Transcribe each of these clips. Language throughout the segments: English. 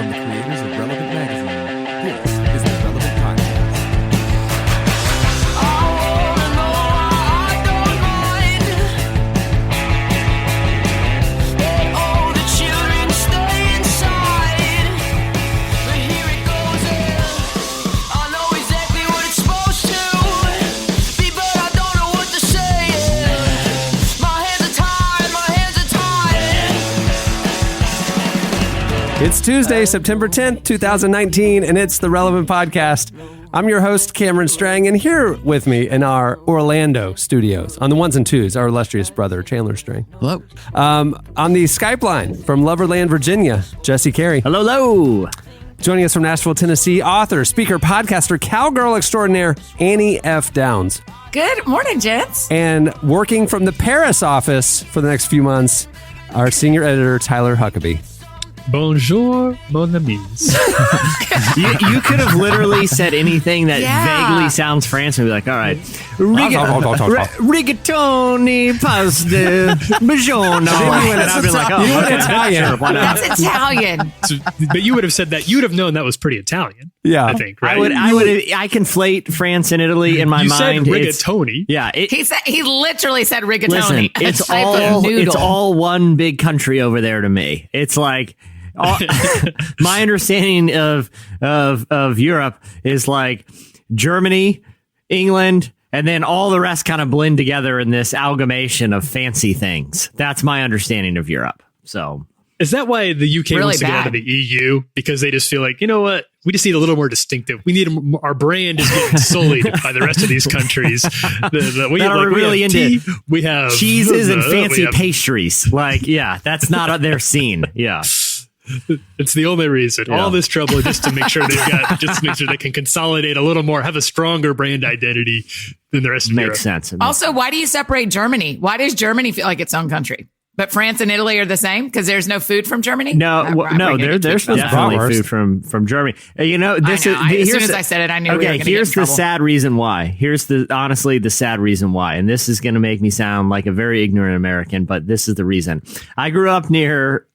From the creators of Relevant Magazine, this is the Relevant Podcast. It's Tuesday, September 10th, 2019, and it's the Relevant Podcast. I'm your host, Cameron Strang, and here with me in our Orlando studios, on the ones and twos, our illustrious brother, Chandler Strang. Hello. On the Skype line from Loverland, Virginia, Jesse Carey. Hello, hello. Joining us from Nashville, Tennessee, author, speaker, podcaster, cowgirl extraordinaire, Annie F. Downs. Good morning, gents. And working from the Paris office for the next few months, our senior editor, Tyler Huckabee. Bonjour, mon amis. You could have literally said anything that vaguely sounds French and be like, all right, rigatoni, pasta, buongiorno. And I've been like, oh, okay, Italian. Sure, why not? That's Italian. But you would have said that. You would have known that was pretty Italian. Yeah. I think, right? I conflate France and Italy in my mind. You said rigatoni. Yeah. He literally said rigatoni. Listen, a type of noodle. it's all one big country over there to me. It's like, my understanding of Europe is like Germany, England, and then all the rest kind of blend together in this amalgamation of fancy things. That's my understanding of Europe. So Is that why the UK Really wants to get out of bad. the EU? Because they just feel like, you know what? We just need a little more distinctive. We need our brand is getting sullied by the rest of these countries. We have into tea, we have cheeses and we fancy have- pastries. Like, yeah, that's not their scene. Yeah. It's the only reason. Yeah. All this trouble just to make sure they can consolidate a little more, have a stronger brand identity than the rest of Europe. Makes sense. Also, why do you separate Germany? Why does Germany feel like its own country? But France and Italy are the same because there's no food from Germany? There's definitely food from Germany. You know, As soon as I said it, I knew we were going to get in here's the trouble. sad reason why. Here's honestly the sad reason why. And this is going to make me sound like a very ignorant American, but this is the reason. I grew up near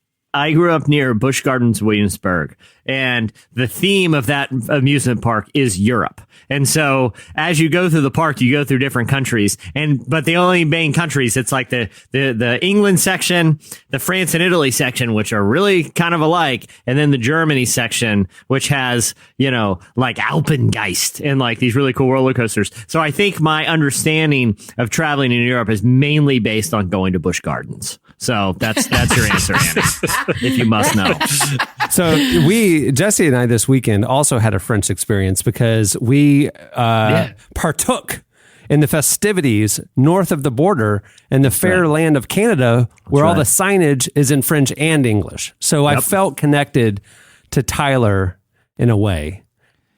Busch Gardens, Williamsburg, and the theme of that amusement park is Europe. And so as you go through the park, you go through different countries, but the only main countries, it's like the England section, the France and Italy section, which are really kind of alike, and then the Germany section, which has, like Alpengeist and like these really cool roller coasters. So I think my understanding of traveling in Europe is mainly based on going to Busch Gardens. So that's your answer, Annie, if you must know. So Jesse and I this weekend also had a French experience because we partook in the festivities north of the border in the fair land of Canada, where all the signage is in French and English. So I felt connected to Tyler in a way.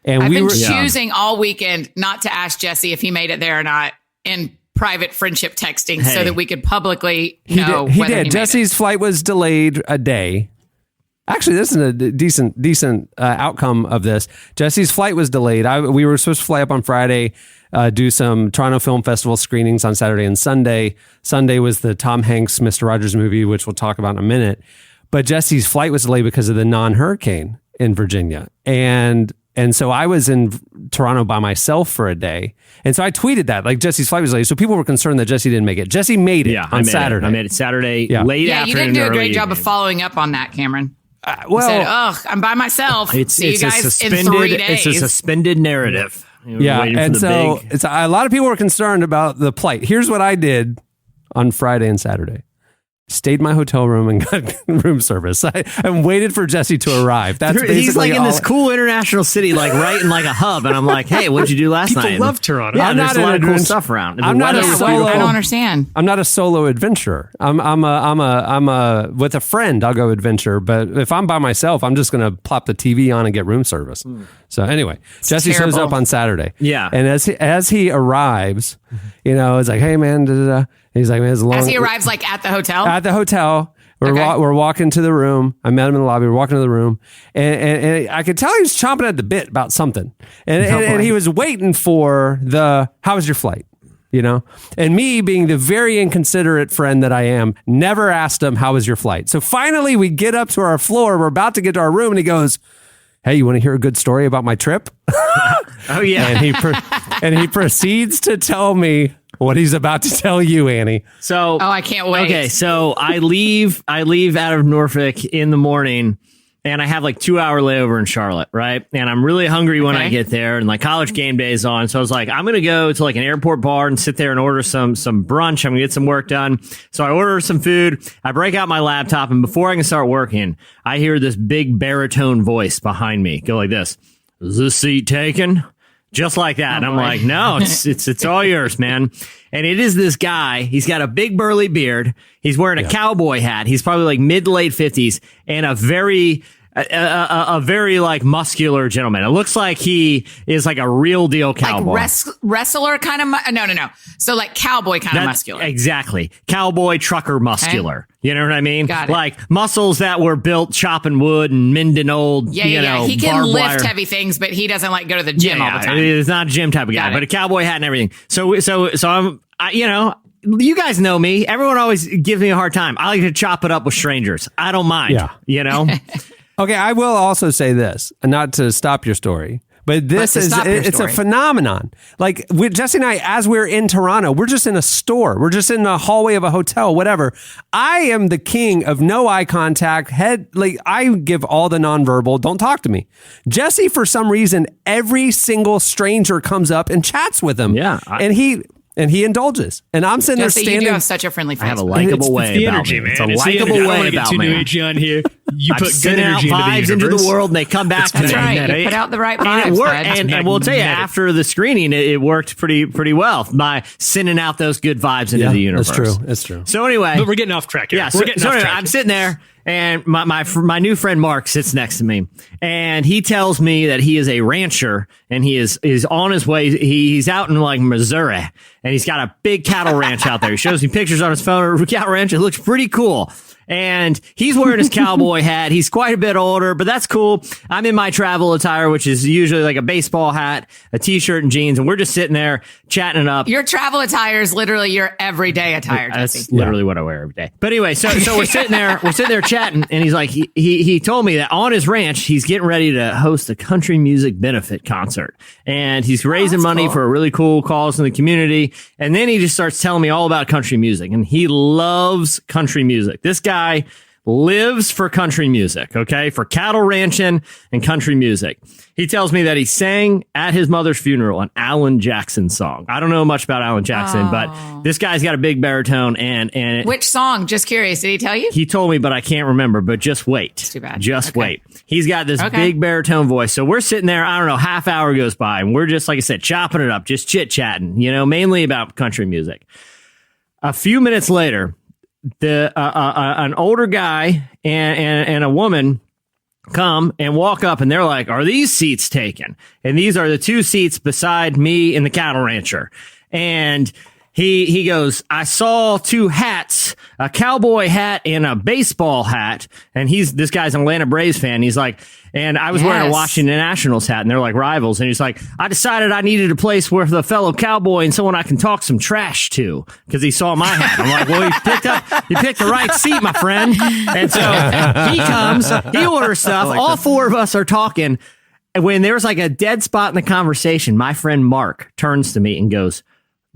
And I've been choosing all weekend not to ask Jesse if he made it there or not in private friendship texting so that we could publicly know he whether did. he Jesse's flight was delayed a day. Actually, this is a decent outcome of this. Jesse's flight was delayed. We were supposed to fly up on Friday, do some Toronto Film Festival screenings on Saturday and Sunday. Sunday was the Tom Hanks Mr. Rogers movie, which we'll talk about in a minute. But Jesse's flight was delayed because of the non-hurricane in Virginia. And so I was in Toronto by myself for a day. And so I tweeted that, like Jesse's flight was late. So people were concerned that Jesse didn't make it. Jesse made it on Saturday. I made it Saturday late Yeah, afternoon. you didn't do a great job evening. of following up on that, Cameron. Well, You said, I'm by myself. See you guys in 3 days. It's a suspended narrative. yeah. And so a lot of people were concerned about the plight. Here's what I did on Friday and Saturday. Stayed in my hotel room and got room service. I waited for Jesse to arrive. That's basically he's like in all. this cool international city, like right in like a hub. And I'm like, hey, what'd you do last night? People love Toronto. Yeah, I'm there's not a lot an of cool adventure- stuff around. And I'm the not a weather was solo- beautiful. I don't understand. I'm not a solo adventurer. I'm with a friend. I'll go adventure. But if I'm by myself, I'm just going to plop the TV on and get room service. So anyway, Jesse shows terrible. up on Saturday. Yeah. And as he arrives, it's like, hey man, da-da-da. He's like, man, it's a long. As he arrives, like at the hotel. At the hotel. Okay. We're walking to the room. I met him in the lobby. We're walking to the room, and I could tell he was chomping at the bit about something. And he was waiting for how was your flight? you know? And me being the very inconsiderate friend that I am, never asked him, how was your flight? So finally we get up to our floor. We're about to get to our room and he goes, hey, you want to hear a good story about my trip? Oh, yeah. And he proceeds to tell me what he's about to tell you, Annie. So, I can't wait. Okay, so I leave out of Norfolk in the morning, and I have like 2-hour layover in Charlotte, right? And I'm really hungry when I get there, and like college game day is on. So I was like, I'm gonna go to like an airport bar and sit there and order some brunch. I'm gonna get some work done. So I order some food. I break out my laptop, and before I can start working, I hear this big baritone voice behind me go like this: "Is this seat taken?" Just like that. And I'm like, no, it's all yours, man. And it is this guy. He's got a big burly beard. He's wearing a cowboy hat. He's probably like mid to late 50s and a very like muscular gentleman. It looks like he is like a real deal cowboy. Like wrestler kind of, no. So like cowboy kind of muscular. Exactly. Cowboy trucker muscular. Okay. You know what I mean? Got it. Like muscles that were built chopping wood and mending old, you know, he can barbed lift wire. heavy things, but he doesn't like go to the gym all the time. He's not a gym type of guy, but a cowboy hat and everything. So you know, you guys know me. Everyone always gives me a hard time. I like to chop it up with strangers. I don't mind. Yeah. You know? Okay, I will also say this, not to stop your story, but it's a phenomenon. Like Jesse and I, as we're in Toronto, we're just in a store. We're just in the hallway of a hotel, whatever. I am the king of no eye contact, I give all the nonverbal, don't talk to me. Jesse, for some reason, every single stranger comes up and chats with him. Yeah. And he indulges. And I'm sitting there standing. You do have such a friendly face. I have a likable way the about energy, me. man. It's a It's likable the energy. way I about don't me. want to get too new agey on here. You I'm put good sending out energy vibes into the world, and they come back to That's me. right. You put out the right vibes. And it worked. And we'll tell you, after the screening, it worked pretty well by sending out those good vibes into the universe. That's true. So anyway, but we're getting off track here. Yeah. So anyway, I'm sitting there. And my new friend Mark sits next to me, and he tells me that he is a rancher, and he is on his way. He's out in like Missouri, and he's got a big cattle ranch out there. He shows me pictures on his phone of a cattle ranch. It looks pretty cool. And he's wearing his cowboy hat. He's quite a bit older, but that's cool. I'm in my travel attire, which is usually like a baseball hat, a t-shirt, and jeans. And we're just sitting there chatting it up. Your travel attire is literally your everyday attire, Jesse. That's literally what I wear every day. But anyway, so we're sitting there chatting, and he's like, he told me that on his ranch, he's getting ready to host a country music benefit concert. And he's raising money for a really cool cause in the community. And then he just starts telling me all about country music, and he loves country music. This guy lives for country music, okay? For cattle ranching and country music. He tells me that he sang at his mother's funeral an Alan Jackson song. I don't know much about Alan Jackson, but this guy's got a big baritone and which song? Just curious. Did he tell you? He told me, but I can't remember, but just wait. It's too bad. Just wait. He's got this big baritone voice. So we're sitting there, I don't know, half hour goes by, and we're just, like I said, chopping it up, just chit-chatting, you know, mainly about country music. A few minutes later, an older guy and a woman come and walk up, and they're like, are these seats taken? And these are the two seats beside me and the cattle rancher. And he goes, I saw two hats, a cowboy hat and a baseball hat. And this guy's an Atlanta Braves fan. He's like, and I was wearing a Washington Nationals hat, and they're like rivals. And he's like, I decided I needed a place with a fellow cowboy and someone I can talk some trash to, because he saw my hat. I'm like, well, you picked the right seat, my friend. And so he comes, he orders stuff. All four of us are talking. And when there's like a dead spot in the conversation, my friend Mark turns to me and goes,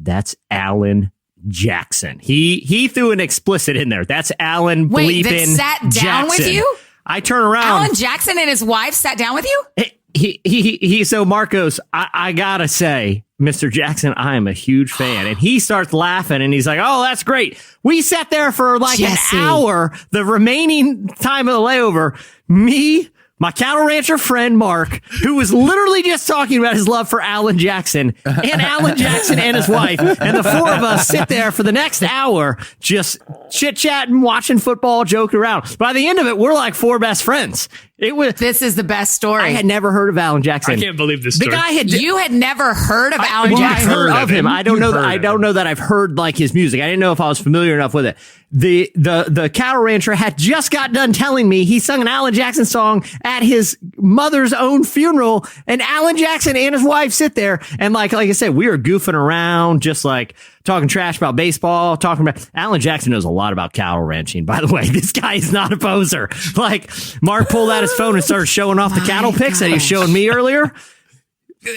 that's Alan Jackson. He threw an explicit in there. That's Alan bleeping that sat down Jackson. with you? I turn around. Alan Jackson and his wife sat down with you? So Mark goes, I gotta say, Mr. Jackson, I am a huge fan. And he starts laughing, and he's like, oh, that's great. We sat there for like an hour, the remaining time of the layover. Me, my cattle rancher friend, Mark, who was literally just talking about his love for Alan Jackson and Alan Jackson and his wife. And the four of us sit there for the next hour, just chit-chatting, watching football, joking around. By the end of it, we're like four best friends. This is the best story. I had never heard of Alan Jackson. I can't believe this story. The guy you had never heard of Alan Jackson? I heard of him. I don't know that I've heard like his music. I didn't know if I was familiar enough with it. The cattle rancher had just got done telling me he sung an Alan Jackson song at his mother's own funeral, and Alan Jackson and his wife sit there. And like I said, we were goofing around, just like talking trash about baseball, talking about Alan Jackson knows a lot about cattle ranching. By the way, this guy is not a poser. Like Mark pulled out his phone and started showing off the cattle pics that he was showing me earlier.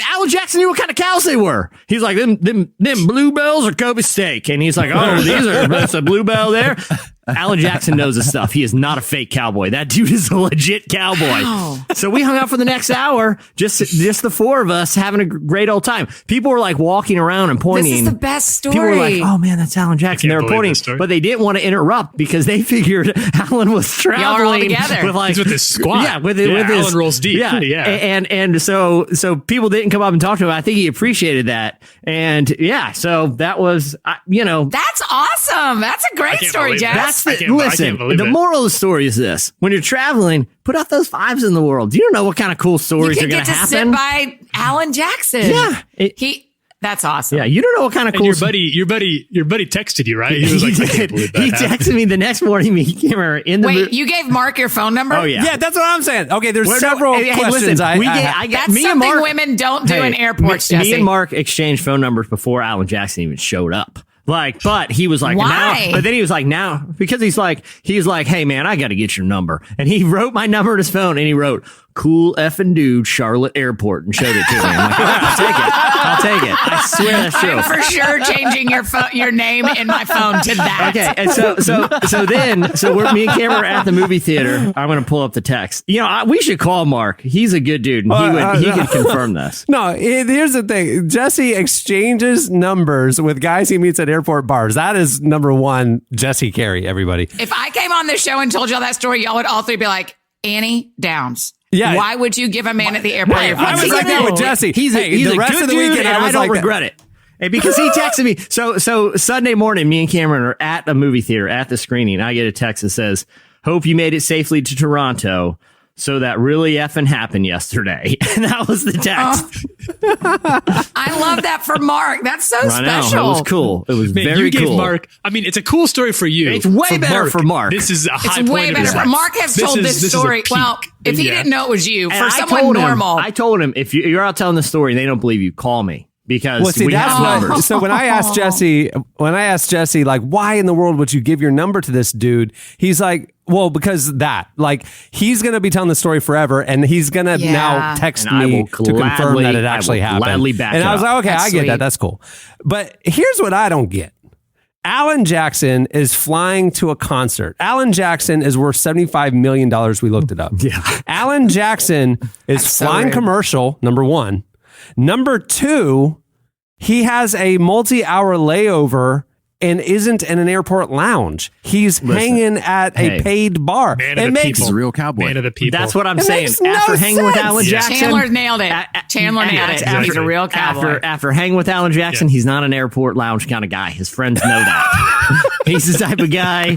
Alan Jackson knew what kind of cows they were. He's like, them bluebells or Kobe steak. And he's like, oh, that's a bluebell there. Alan Jackson knows his stuff. He is not a fake cowboy. That dude is a legit cowboy. Wow. So we hung out for the next hour, just the four of us having a great old time. People were like walking around and pointing. This is the best story. People were like, oh man, that's Alan Jackson. They were pointing, but they didn't want to interrupt because they figured Alan was traveling. Y'all are all together. With like, he's with his squad. Yeah, with his, Alan rolls deep. Yeah. And so people didn't come up and talk to him. I think he appreciated that. And yeah, so that was, That's awesome. That's a great story, Jess. Listen, the moral of the story is this. When you're traveling, put out those vibes in the world. You don't know what kind of cool stories are going to happen. Sit by Alan Jackson. Yeah. That's awesome. Yeah, you don't know what kind of cool. Your buddy texted you, right? He was like, I can't believe that happened. Texted me the next morning. He came in the Wait, you gave Mark your phone number? Oh yeah. Yeah, that's what I'm saying. Okay, there's several questions. Listen, that's me something and Mark, women don't do in airports, Jesse. Me and Mark exchanged phone numbers before Alan Jackson even showed up. But he was like, why? But then he was like, because he's like, hey man, I got to get your number. And he wrote my number on his phone and he wrote, cool effing dude, Charlotte Airport, and showed it to me. I'm like, I'll take it. I swear that's true. I'm for sure changing your name in my phone to that. Okay. And so me and Cameron are at the movie theater. I'm going to pull up the text. We should call Mark. He's a good dude. And he could confirm this. No, here's the thing. Jesse exchanges numbers with guys he meets at airport bars. That is number one, Jesse Carey, everybody. If I came on this show and told y'all that story, y'all would all three be like, Annie Downs. Yeah. Why would you give a man at the airport? I was like that with Jesse. He's a good dude, and I don't regret it. And because he texted me. So Sunday morning, me and Cameron are at a movie theater at the screening. I get a text that says, hope you made it safely to Toronto. So that really effing happened yesterday. And that was the text. I love that for Mark. That's so special. It was cool. It was very cool. You gave Mark, it's a cool story for you. It's way better for Mark. This is a high It's point way of better. his life. Mark has told this story. Well, if he didn't know it was you, for someone normal. I told him, if you're out telling the story and they don't believe you, call me. Because we have numbers. So when I asked Jesse, like, why in the world would you give your number to this dude? He's like, well, because he's going to be telling the story forever, and he's going to now text me to confirm that it actually happened. And I was like, okay, I get that. That's cool. But here's what I don't get. Alan Jackson is flying to a concert. Alan Jackson is worth $75 million. We looked it up. Yeah. Alan Jackson is flying commercial, number one. Number two, he has a multi-hour layover and isn't in an airport lounge. He's hanging at a paid bar. He's a real cowboy. Man of the people. That's what I'm saying. After hanging with Alan Jackson, Chandler nailed it. Exactly. He's a real cowboy. After hanging with Alan Jackson, he's not an airport lounge kind of guy. His friends know that. He's the type of guy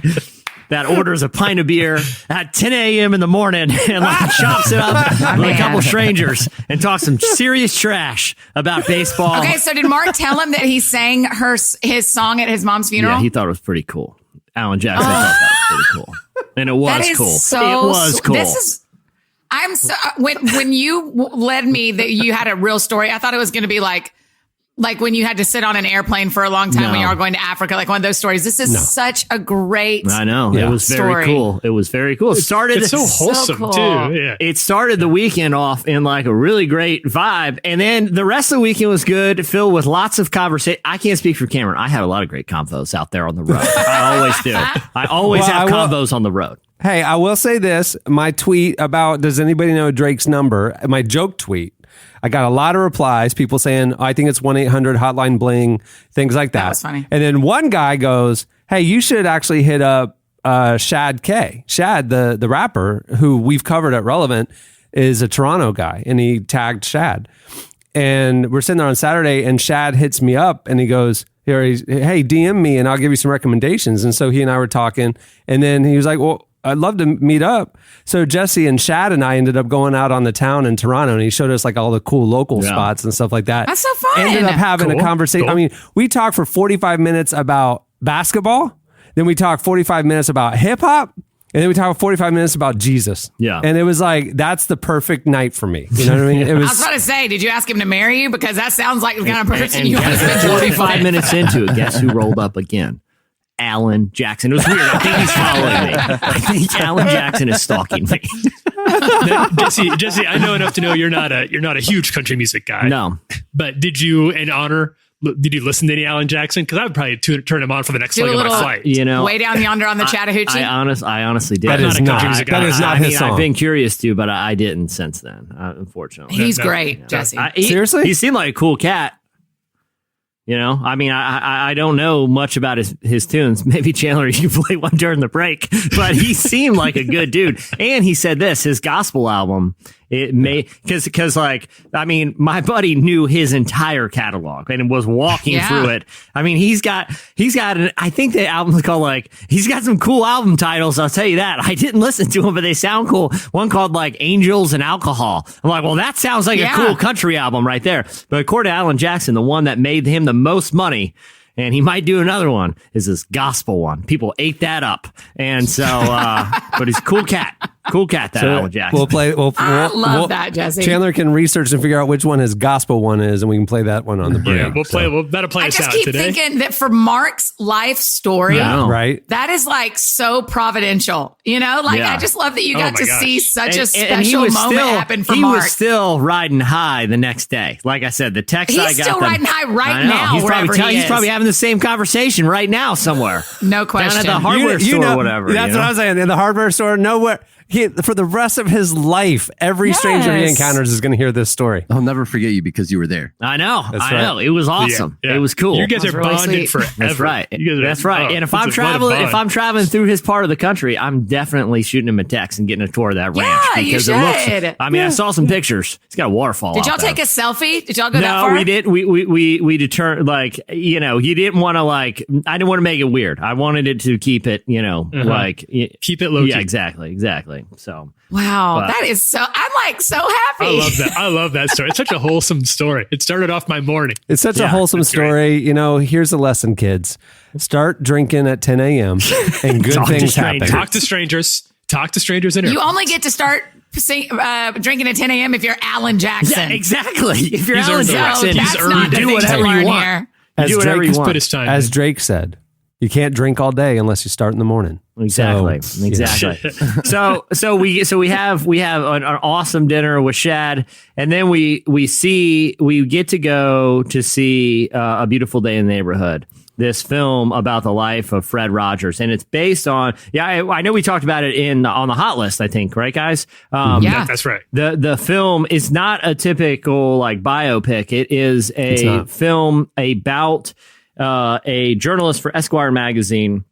that orders a pint of beer at 10 a.m. in the morning and chops it up with a couple strangers and talks some serious trash about baseball. Okay, so did Mark tell him that he sang his song at his mom's funeral? Yeah, he thought it was pretty cool. Alan Jackson thought that was pretty cool. And it was cool. It was cool. When you led me that you had a real story, I thought it was going to be like when you had to sit on an airplane for a long time when you were going to Africa, like one of those stories. This is such a great I know. Yeah. It was very cool. It was very cool. It's so wholesome too. Yeah. It started the weekend off in like a really great vibe. And then the rest of the weekend was good, filled with lots of conversation. I can't speak for Cameron. I had a lot of great convos out there on the road. I always do. I always have convos on the road. Hey, I will say this. My tweet about, does anybody know Drake's number? My joke tweet. I got a lot of replies, people saying, I think it's 1-800 hotline bling, things like that. That was funny. And then one guy goes, hey, you should actually hit up Shad K. Shad, the rapper who we've covered at Relevant, is a Toronto guy. And he tagged Shad. And we're sitting there on Saturday and Shad hits me up and he goes, hey, DM me and I'll give you some recommendations. And so he and I were talking. And then he was like, well, I'd love to meet up. So Jesse and Shad and I ended up going out on the town in Toronto, and he showed us like all the cool local spots and stuff like that. That's so fun. Ended up having a conversation. Cool. I mean, we talked for 45 minutes about basketball. Then we talked 45 minutes about hip hop. And then we talked 45 minutes about Jesus. Yeah. And it was like, that's the perfect night for me. You know what I mean? It I was, was about to say, did you ask him to marry you? Because that sounds like the kind of person And you want to guess, spend 45 minutes into it, guess who rolled up again? Alan Jackson. It was weird. I think he's following me. I think Alan Jackson is stalking me. Now, Jesse, I know enough to know you're not a huge country music guy. No. But did you, in honor, did you listen to any Alan Jackson? Because I would probably turn him on for the next Do leg a of my little- flight. You know, way down yonder on the Chattahoochee? I honestly did. that is not a country not, music that guy. is not I his mean, song. I've been curious to, but I didn't since then, unfortunately. He's No, great, Jesse. Seriously? He seemed like a cool cat. You know, I mean, I don't know much about his tunes. Maybe Chandler, you can play one during the break, but he seemed like a good dude. And he said this, his gospel album, it may, cause like, I mean, my buddy knew his entire catalog and was walking through it. I mean, he's got, I think the album's called like, he's got some cool album titles. I'll tell you that. I didn't listen to them, but they sound cool. One called like Angels and Alcohol. I'm like, well, that sounds like a cool country album right there. But according to Alan Jackson, the one that made him the most money, and he might do another one, is this gospel one. People ate that up. And so, but he's a cool cat. Cool cat, that Alan Jackson. We'll play. I love that, Jesse. Chandler can research and figure out which one his gospel one is, and we can play that one on the break. Yeah, we'll play. We'll that'll play I us just out keep today. thinking that for Mark's life story, Right? that is like so providential. You know, like Yeah. I just love that you Oh got my to gosh. see such a he special was moment happen for he Mark. was still riding high the next day. Like I said, the text I He's got still them- riding high right I know. now, He's wherever probably, he he's is. probably having the same conversation right now somewhere. No Down question. at the hardware store or whatever. That's what I was saying. In the hardware store, nowhere. For the rest of his life, every stranger he Yes. encounters is going to hear this story. I'll never forget you because you were there. I know. That's I right. know. It was awesome. Yeah. It was cool. You guys That's are really bonded sweet. forever. That's right. You guys are- That's right. oh, And if it's I'm a traveling, bond. if I'm traveling through his part of the country, I'm definitely shooting him a text and getting a tour of that ranch. Yeah, you because it looks. should. I mean, I saw some pictures. It's got a waterfall. Did out y'all there. take a selfie? Did y'all go that No, far? we did. We determined, like, you know, you didn't want to, like, I didn't want to make it weird. I wanted it to keep it, you know, like, Keep it low yeah, key. exactly. So Wow, But- that is so. I'm like so happy. I love that. I love that story. It's such a wholesome story. It started off my morning. It's such a Yeah, wholesome that's great. story. You know, here's a lesson, kids. Start drinking at 10 a.m. and good Talk to things strangers. happen. Talk to strangers. Talk to strangers in You airports. only get to start drinking at 10 a.m. if you're Alan Jackson. yeah, exactly. If you're He's Alan earned the right. Jackson, So He's that's earned not it. the do thing to whatever you learn want. here. As do whatever Drake, you He's want. put his time as in. Drake said, you can't drink all day unless you start in the morning. Exactly. So, Exactly. so we have an awesome dinner with Shad, and then we get to go to see A Beautiful Day in the Neighborhood. This film about the life of Fred Rogers, and it's based on. Yeah, I know we talked about it on the hot list. I think, right, guys? Yeah. That's right. The film is not a typical like biopic. It is It's a not. film about a journalist for Esquire magazine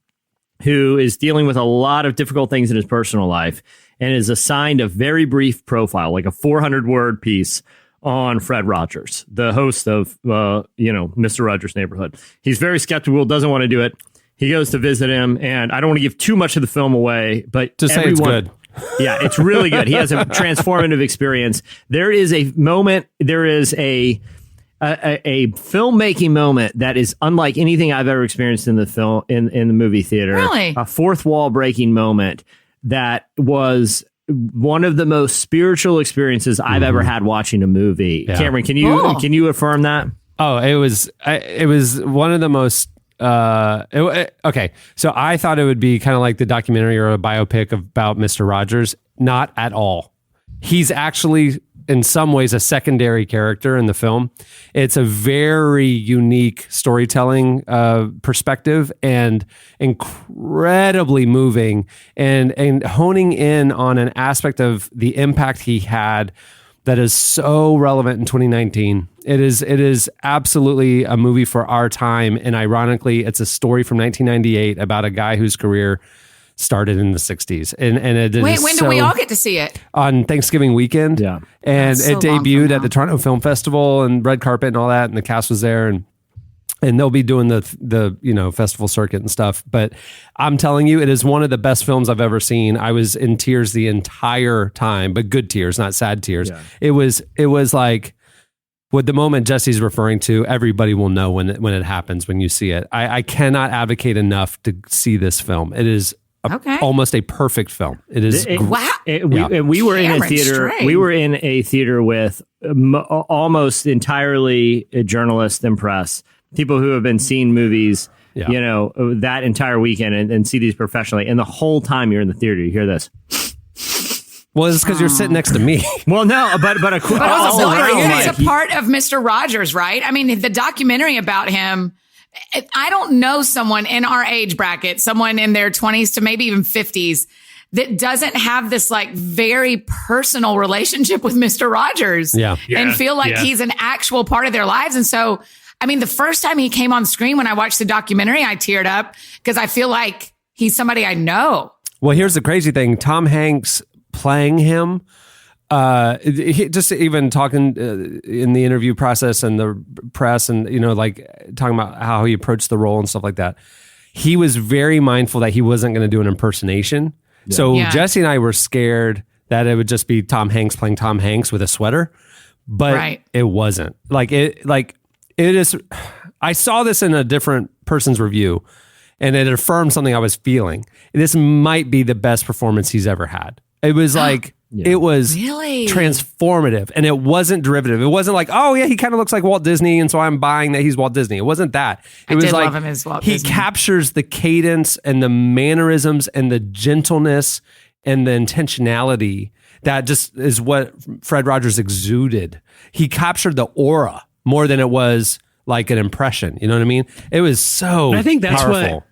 who is dealing with a lot of difficult things in his personal life and is assigned a very brief profile, like a 400-word piece on Fred Rogers, the host of Mr. Rogers' Neighborhood. He's very skeptical, doesn't want to do it. He goes to visit him, and I don't want to give too much of the film away, but Just say it's good. Yeah, it's really good. He has a transformative experience. There is a moment. There is a filmmaking moment that is unlike anything I've ever experienced in the film in the movie theater. Really? A fourth wall breaking moment that was one of the most spiritual experiences I've ever had watching a movie. Yeah. Cameron, can Cool. you affirm that? Oh, it was one of the most. Okay, so I thought it would be kind of like the documentary or a biopic about Mr. Rogers. Not at all. He's actually, in some ways, a secondary character in the film. It's a very unique storytelling perspective and incredibly moving, and honing in on an aspect of the impact he had that is so relevant in 2019. It is absolutely a movie for our time, and ironically, it's a story from 1998 about a guy whose career started in the 60s. And it Wait, is when so, do we all get to see it? on Thanksgiving weekend. Yeah. And That's it so long debuted from at the Toronto Film Festival and red carpet and all that, and the cast was there, and they'll be doing the festival circuit and stuff. But I'm telling you, it is one of the best films I've ever seen. I was in tears the entire time, but good tears, not sad tears. Yeah. It was like what the moment Jesse's referring to. Everybody will know when it happens, when you see it. I cannot advocate enough to see this film. It is almost a perfect film. It is. Wow. We were in a Cameron theater. Strang. We were in a theater with almost entirely journalists and press, people who have been seeing movies, that entire weekend and see these professionally. And the whole time you're in the theater, you hear this. Well, it's because you're sitting next to me. Well, no, but But also, I think it's a part of Mr. Rogers, right? I mean, the documentary about him, I don't know someone in our age bracket, someone in their 20s to maybe even 50s, that doesn't have this like very personal relationship with Mr. Rogers and feel like he's an actual part of their lives. And so, I mean, the first time he came on screen when I watched the documentary, I teared up because I feel like he's somebody I know. Well, here's the crazy thing. Tom Hanks playing him, just even talking in the interview process and the press and, like talking about how he approached the role and stuff like that. He was very mindful that he wasn't going to do an impersonation. Yeah. So Jesse and I were scared that it would just be Tom Hanks playing Tom Hanks with a sweater, but it wasn't. It is. I saw this in a different person's review and it affirmed something I was feeling. This might be the best performance he's ever had. It was like, it was really transformative and it wasn't derivative. It wasn't like, oh yeah, he kind of looks like Walt Disney. And so I'm buying that he's Walt Disney. It wasn't that. It was like, love him as Walt he Disney. captures the cadence and the mannerisms and the gentleness and the intentionality that just is what Fred Rogers exuded. He captured the aura more than it was like an impression. You know what I mean? It was so I think that's powerful.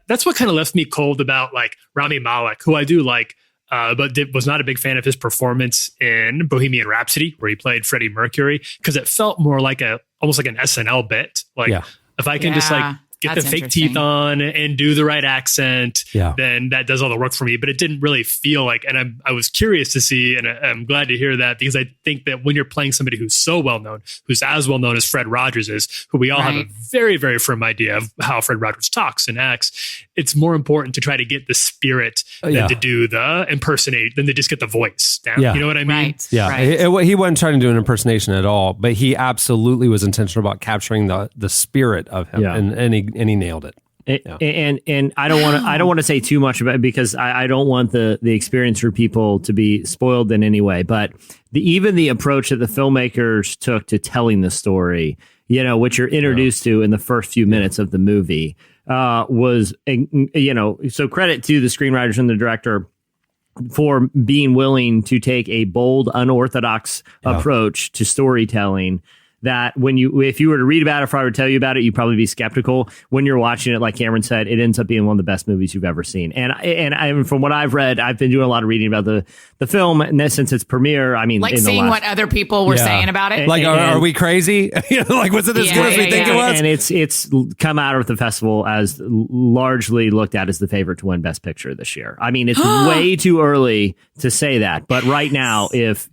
That's what kind of left me cold about like Rami Malek, who I do like. But was not a big fan of his performance in Bohemian Rhapsody, where he played Freddie Mercury, because it felt more like almost like an SNL bit. Like if I can just like get the fake teeth on and do the right accent, then that does all the work for me. But it didn't really feel like, and I was curious to see, and I'm glad to hear that, because I think that when you're playing somebody who's so well known, who's as well known as Fred Rogers is, who we all have a very, very firm idea of how Fred Rogers talks and acts, it's more important to try to get the spirit than to do the impersonate, than to just get the voice down. You know what I mean? He wasn't trying to do an impersonation at all, but he absolutely was intentional about capturing the spirit of him, and he nailed it. And I don't want to say too much about it because I don't want the experience for people to be spoiled in any way. But even the approach that the filmmakers took to telling the story, which you're introduced to in the first few minutes of the movie, was, so credit to the screenwriters and the director for being willing to take a bold, unorthodox approach to storytelling. That if you were to read about it, if I were to tell you about it, you'd probably be skeptical. When you're watching it, like Cameron said, it ends up being one of the best movies you've ever seen. And from what I've read, I've been doing a lot of reading about the film, and since its premiere, I mean, like seeing what other people were saying about it. Like, are we crazy? Like, was it as good as we think it was? And it's come out of the festival as largely looked at as the favorite to win Best Picture this year. I mean, it's way too early to say that, but right now, if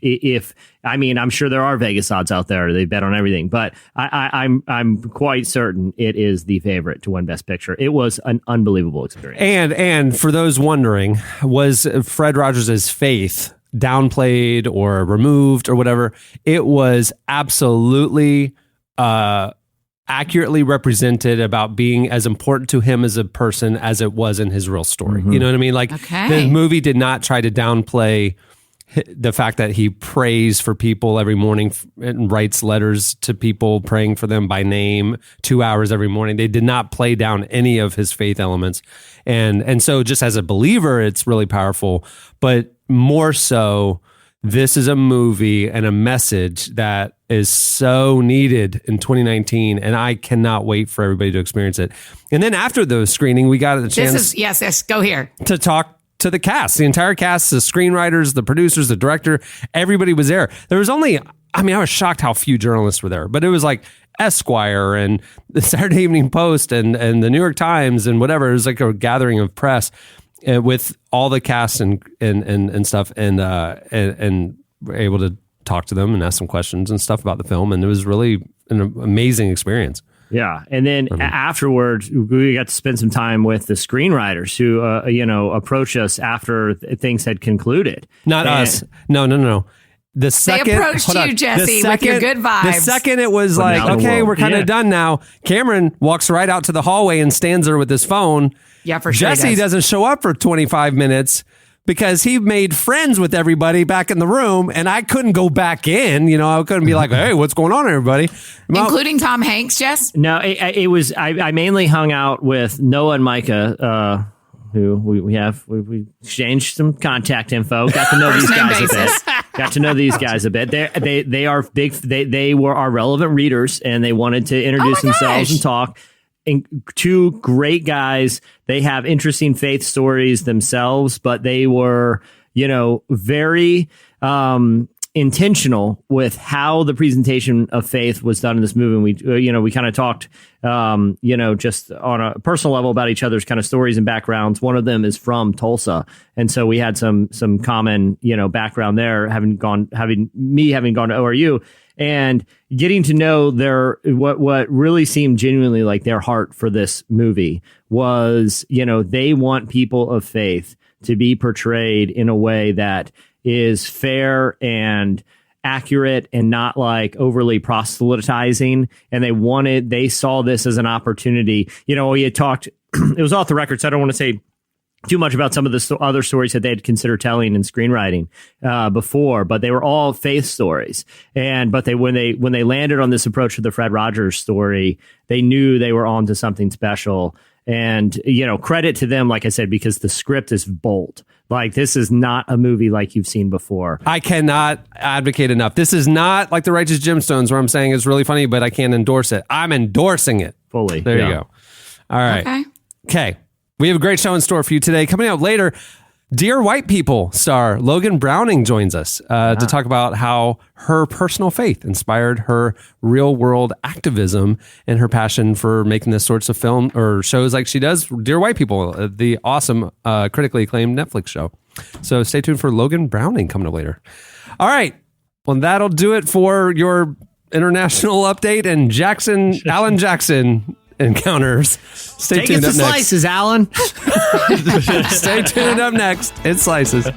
I mean, I'm sure there are Vegas odds out there. They bet on everything, but I'm quite certain it is the favorite to win Best Picture. It was an unbelievable experience. And for those wondering, was Fred Rogers' faith downplayed or removed or whatever? It was absolutely accurately represented about being as important to him as a person as it was in his real story. You know what I mean? Like the movie did not try to downplay the fact that he prays for people every morning and writes letters to people praying for them by name 2 hours every morning. They did not play down any of his faith elements. And so just as a believer, it's really powerful, but more so, this is a movie and a message that is so needed in 2019. And I cannot wait for everybody to experience it. And then after the screening, we got a chance yes, go here to talk to the cast, the entire cast, the screenwriters, the producers, the director, everybody was there. There was only, I was shocked how few journalists were there, but it was like Esquire and the Saturday Evening Post and the New York Times and whatever. It was like a gathering of press with all the cast and stuff, and we're able to talk to them and ask some questions and stuff about the film. And it was really an amazing experience. Yeah. And then afterwards, we got to spend some time with the screenwriters who, approached us after things had concluded. Not us. No. The second approached hold on. you, Jesse, The with your good vibes. The second it was But like, now the okay, world. we're kind of Yeah. done now. Cameron walks right out to the hallway and stands there with his phone. Yeah, for sure. Jesse doesn't show up for 25 minutes because he made friends with everybody back in the room, and I couldn't go back in. You know, I couldn't be like, hey, what's going on, everybody? Well, Including Tom Hanks, Jess? No, it was. I mainly hung out with Noah and Micah, who we exchanged some contact info. Got to know these First name guys a basis. bit. Got to know these guys a bit. They are big. They were our relevant readers, and they wanted to introduce themselves and talk. And two great guys. They have interesting faith stories themselves, but they were, very intentional with how the presentation of faith was done in this movie. And we kind of talked, just on a personal level about each other's kind of stories and backgrounds. One of them is from Tulsa. And so we had some common, background there, having gone to ORU and getting to know what really seemed genuinely like their heart for this movie was, they want people of faith to be portrayed in a way that is fair and accurate and not like overly proselytizing. And they saw this as an opportunity. We had talked, it was off the record, so I don't want to say too much about some of the other stories that they had considered telling in screenwriting before, but they were all faith stories. But when they landed on this approach to the Fred Rogers story, they knew they were onto something special. And, credit to them, like I said, because the script is bold. Like, this is not a movie like you've seen before. I cannot advocate enough. This is not like The Righteous Gemstones where I'm saying it's really funny, but I can't endorse it. I'm endorsing it. Fully. There you go. All right. Okay. We have a great show in store for you today. Coming out later, Dear White People star Logan Browning joins us to talk about how her personal faith inspired her real world activism and her passion for making this sorts of film or shows like she does, Dear White People, the awesome critically acclaimed Netflix show. So stay tuned for Logan Browning coming up later. All right. Well, that'll do it for your international update and Alan Jackson encounters. Stay tuned up next. Slices, Alan. Stay tuned up next. It Slices.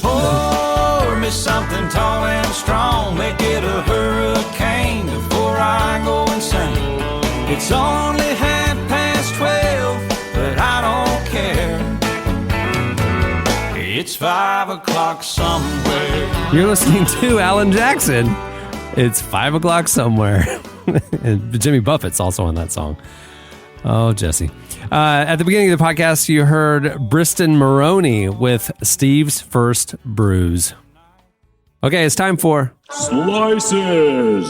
Pour me something tall and strong. Make it a hurricane before I go insane. It's only 12:30, but I don't care. It's 5 o'clock somewhere. You're listening to Alan Jackson. It's 5 o'clock somewhere. And Jimmy Buffett's also on that song. Oh, Jesse. At the beginning of the podcast, you heard Briston Maroney with Steve's First Brews. Okay, it's time for Slices.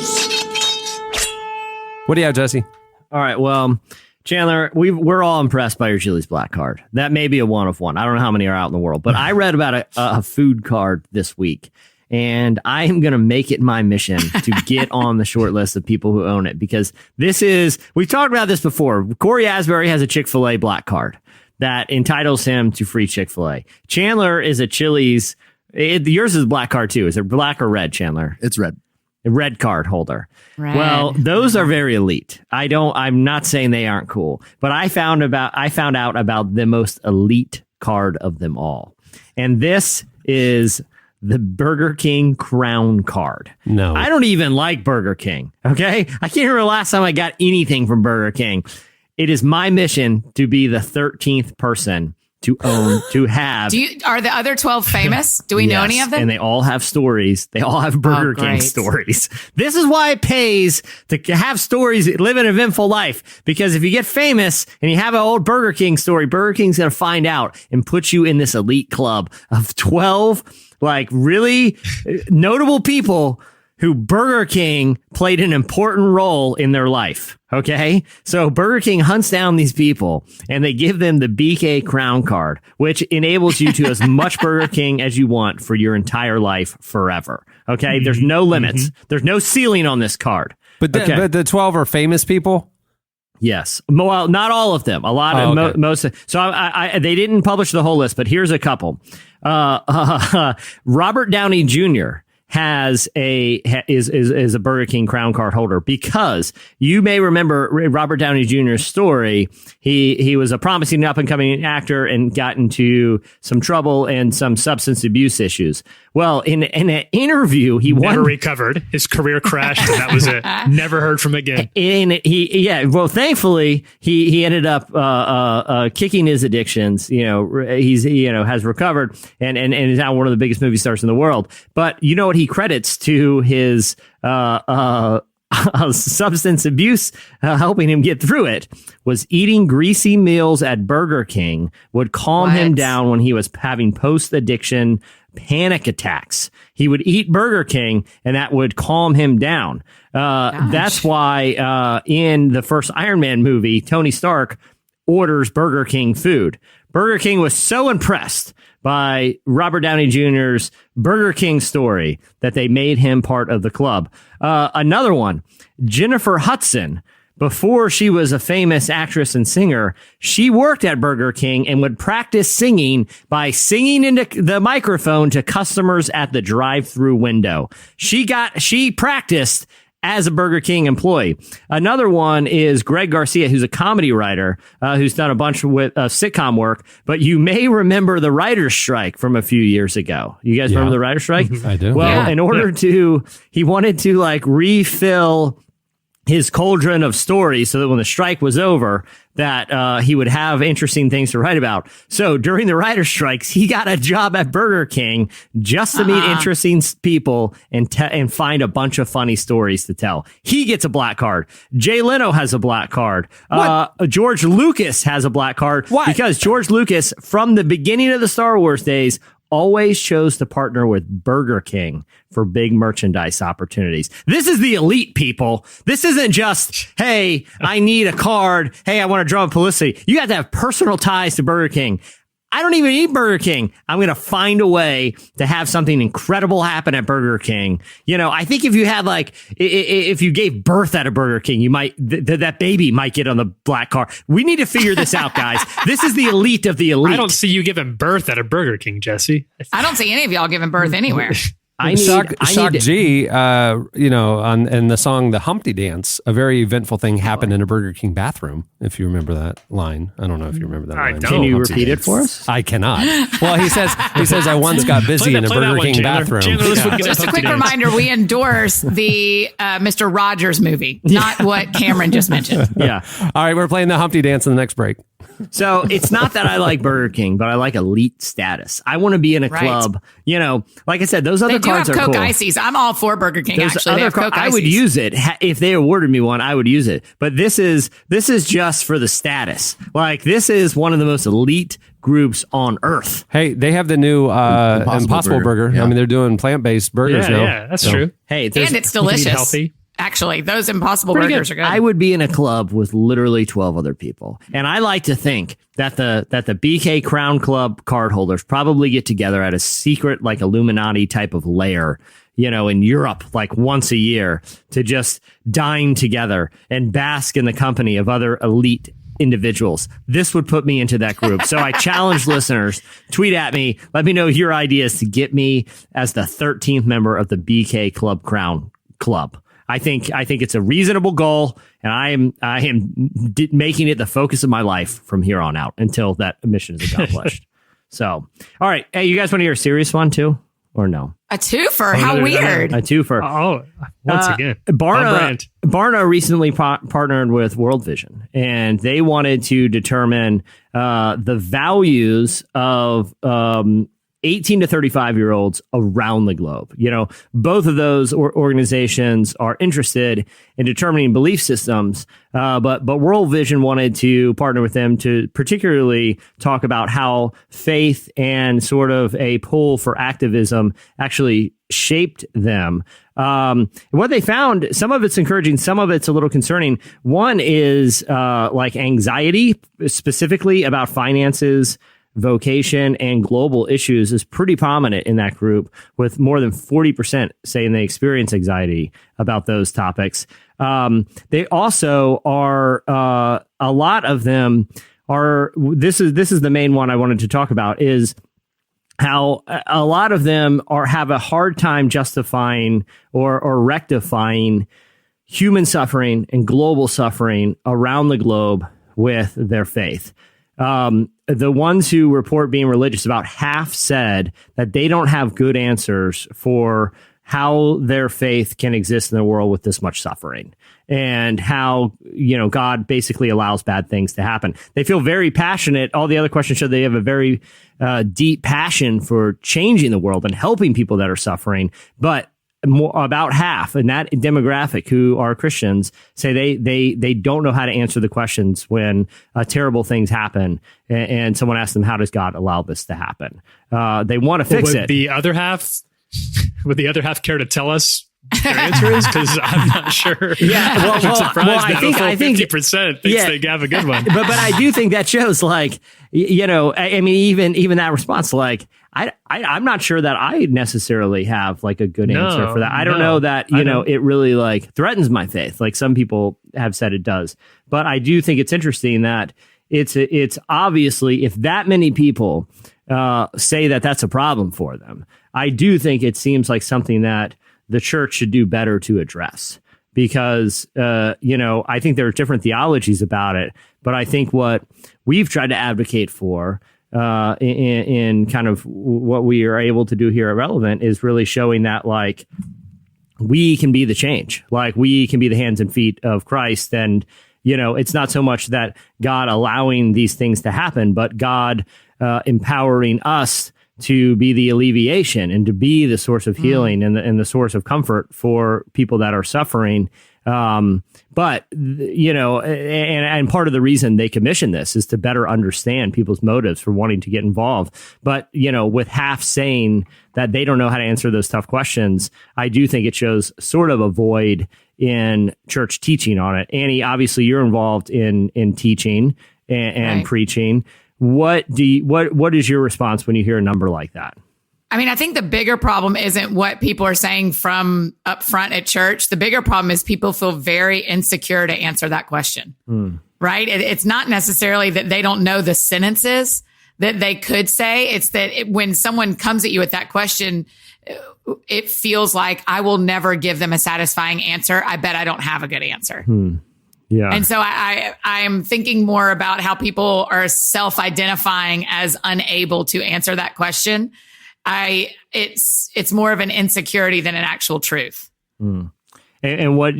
What do you have, Jesse? All right. Well, Chandler, we're all impressed by your Chili's Black Card. That may be a one of one. I don't know how many are out in the world, but I read about a food card this week. And I am going to make it my mission to get on the short list of people who own it, because we've talked about this before. Corey Asbury has a Chick-fil-A Black Card that entitles him to free Chick-fil-A. Chandler is a Chili's. Yours is a Black Card too. Is it black or red, Chandler? It's red. A red card holder. Red. Well, those are very elite. I'm not saying they aren't cool, but I found out about the most elite card of them all. And this is the Burger King Crown Card. No. I don't even like Burger King. Okay. I can't remember the last time I got anything from Burger King. It is my mission to be the 13th person to have. Are the other 12 famous? Do we know any of them? And they all have stories. They all have Burger King stories. This is why it pays to have stories, live an eventful life. Because if you get famous and you have an old Burger King story, Burger King's going to find out and put you in this elite club of 12 like really notable people who Burger King played an important role in their life. Okay. So Burger King hunts down these people and they give them the BK Crown Card, which enables you to as much Burger King as you want for your entire life forever. Okay. There's no limits. There's no ceiling on this card. But the 12 are famous people? Yes. Well, not all of them. A lot of okay. most. So they didn't publish the whole list, but here's a couple. Robert Downey Jr. is a Burger King Crown Card holder, because you may remember Robert Downey Jr.'s story. He was a promising up and coming actor and got into some trouble and some substance abuse issues. Well, in an interview, he never recovered. His career crashed, and that was it. Never heard from him again. Well, thankfully he ended up kicking his addictions. He has recovered and is now one of the biggest movie stars in the world. But you know what he credits to his substance abuse helping him get through it was eating greasy meals at Burger King would calm him down when he was having post-addiction panic attacks. He would eat Burger King and that would calm him down. That's why in the first Iron Man movie, Tony Stark orders Burger King food. Burger King was so impressed by Robert Downey Jr.'s Burger King story that they made him part of the club. Another one, Jennifer Hudson. Before she was a famous actress and singer, she worked at Burger King and would practice singing by singing into the microphone to customers at the drive-through window. She practiced as a Burger King employee. Another one is Greg Garcia, who's a comedy writer, who's done a bunch with sitcom work. But you may remember the writer's strike from a few years ago. You guys remember the writer's strike? I do. Well, in order he wanted to refill his cauldron of stories so that when the strike was over, that he would have interesting things to write about. So during the writer's strikes, he got a job at Burger King just to meet interesting people and find a bunch of funny stories to tell. He gets a black card. Jay Leno has a black card. George Lucas has a black card. Why? Because George Lucas, from the beginning of the Star Wars days, always chose to partner with Burger King for big merchandise opportunities. This is the elite, people. This isn't just, hey, I need a card. Hey, I want to draw up publicity. You have to have personal ties to Burger King. I don't even eat Burger King. I'm going to find a way to have something incredible happen at Burger King. I think if you had if you gave birth at a Burger King, you might, that baby might get on the black card. We need to figure this out, guys. This is the elite of the elite. I don't see you giving birth at a Burger King, Jesse. I don't see any of y'all giving birth anywhere. Shock G, in the song "The Humpty Dance," a very eventful thing happened in a Burger King bathroom. If you remember that line, I don't know if you remember that line. Can you repeat it for us? I cannot. Well, he says I once got busy in a Burger King bathroom. Just a quick reminder: we endorse the Mr. Rogers movie, not what Cameron just mentioned. Yeah. All right, we're playing the Humpty Dance in the next break. So it's not that I like Burger King, but I like elite status. I want to be in a club. Like I said, those other cards are cool. They do have Coke Ices. I'm all for Burger King. Actually, they have Coke Ices. I would use it if they awarded me one. I would use it. But this is just for the status. This is one of the most elite groups on earth. Hey, they have the new Impossible Burger. Yeah. I mean, they're doing plant-based burgers now. Yeah, that's true. Hey, and it's delicious. Healthy. Actually, those Impossible Burgers are good. I would be in a club with literally 12 other people. And I like to think that the BK Crown Club card holders probably get together at a secret, Illuminati type of lair, in Europe, once a year to just dine together and bask in the company of other elite individuals. This would put me into that group. So I challenge listeners, tweet at me, let me know your ideas to get me as the 13th member of the BK Club Crown Club. I think it's a reasonable goal, and I am making it the focus of my life from here on out until that mission is accomplished. So, all right. Hey, you guys want to hear a serious one too, or no? A twofer? How weird. A twofer. Once again. Barna recently partnered with World Vision, and they wanted to determine the values of 18 to 35-year-olds around the globe. Both of those organizations are interested in determining belief systems, but World Vision wanted to partner with them to particularly talk about how faith and sort of a pull for activism actually shaped them. What they found, some of it's encouraging, some of it's a little concerning. One is anxiety, specifically about finances, vocation, and global issues is pretty prominent in that group, with more than 40% saying they experience anxiety about those topics. They also are, a lot of them are, this is the main one I wanted to talk about, is how a lot of them have a hard time justifying or rectifying human suffering and global suffering around the globe with their faith. The ones who report being religious, about half said that they don't have good answers for how their faith can exist in the world with this much suffering, and how, God basically allows bad things to happen. They feel very passionate. All the other questions show they have a very deep passion for changing the world and helping people that are suffering. But about half in that demographic who are Christians say they don't know how to answer the questions when terrible things happen and someone asks them, how does God allow this to happen? They want to fix it. Would the other half care to tell us their answer is? Because I'm not sure. Yeah, I'm surprised that I think 50% thinks they have a good one. But I do think that shows, like, I mean, even that response, like, I'm not sure that I necessarily have like a good answer for that. I don't know that, it really like threatens my faith. Like some people have said it does. But I do think it's interesting that it's obviously, if that many people say that that's a problem for them, I do think it seems like something that the church should do better to address, because, I think there are different theologies about it. But I think what we've tried to advocate for in kind of what we are able to do here at Relevant is really showing that, like, we can be the change, like we can be the hands and feet of Christ. And, it's not so much that God allowing these things to happen, but God empowering us to be the alleviation and to be the source of healing and the source of comfort for people that are suffering. But, and part of the reason they commission this is to better understand people's motives for wanting to get involved. But, with half saying that they don't know how to answer those tough questions, I do think it shows sort of a void in church teaching on it. Annie, obviously you're involved in teaching and right. Preaching. What is your response when you hear a number like that? I mean, I think the bigger problem isn't what people are saying from up front at church. The bigger problem is people feel very insecure to answer that question, right? It's not necessarily that they don't know the sentences that they could say. It's that when someone comes at you with that question, it feels like I will never give them a satisfying answer. I bet I don't have a good answer. Yeah. And so I'm thinking more about how people are self-identifying as unable to answer that question. It's more of an insecurity than an actual truth. And what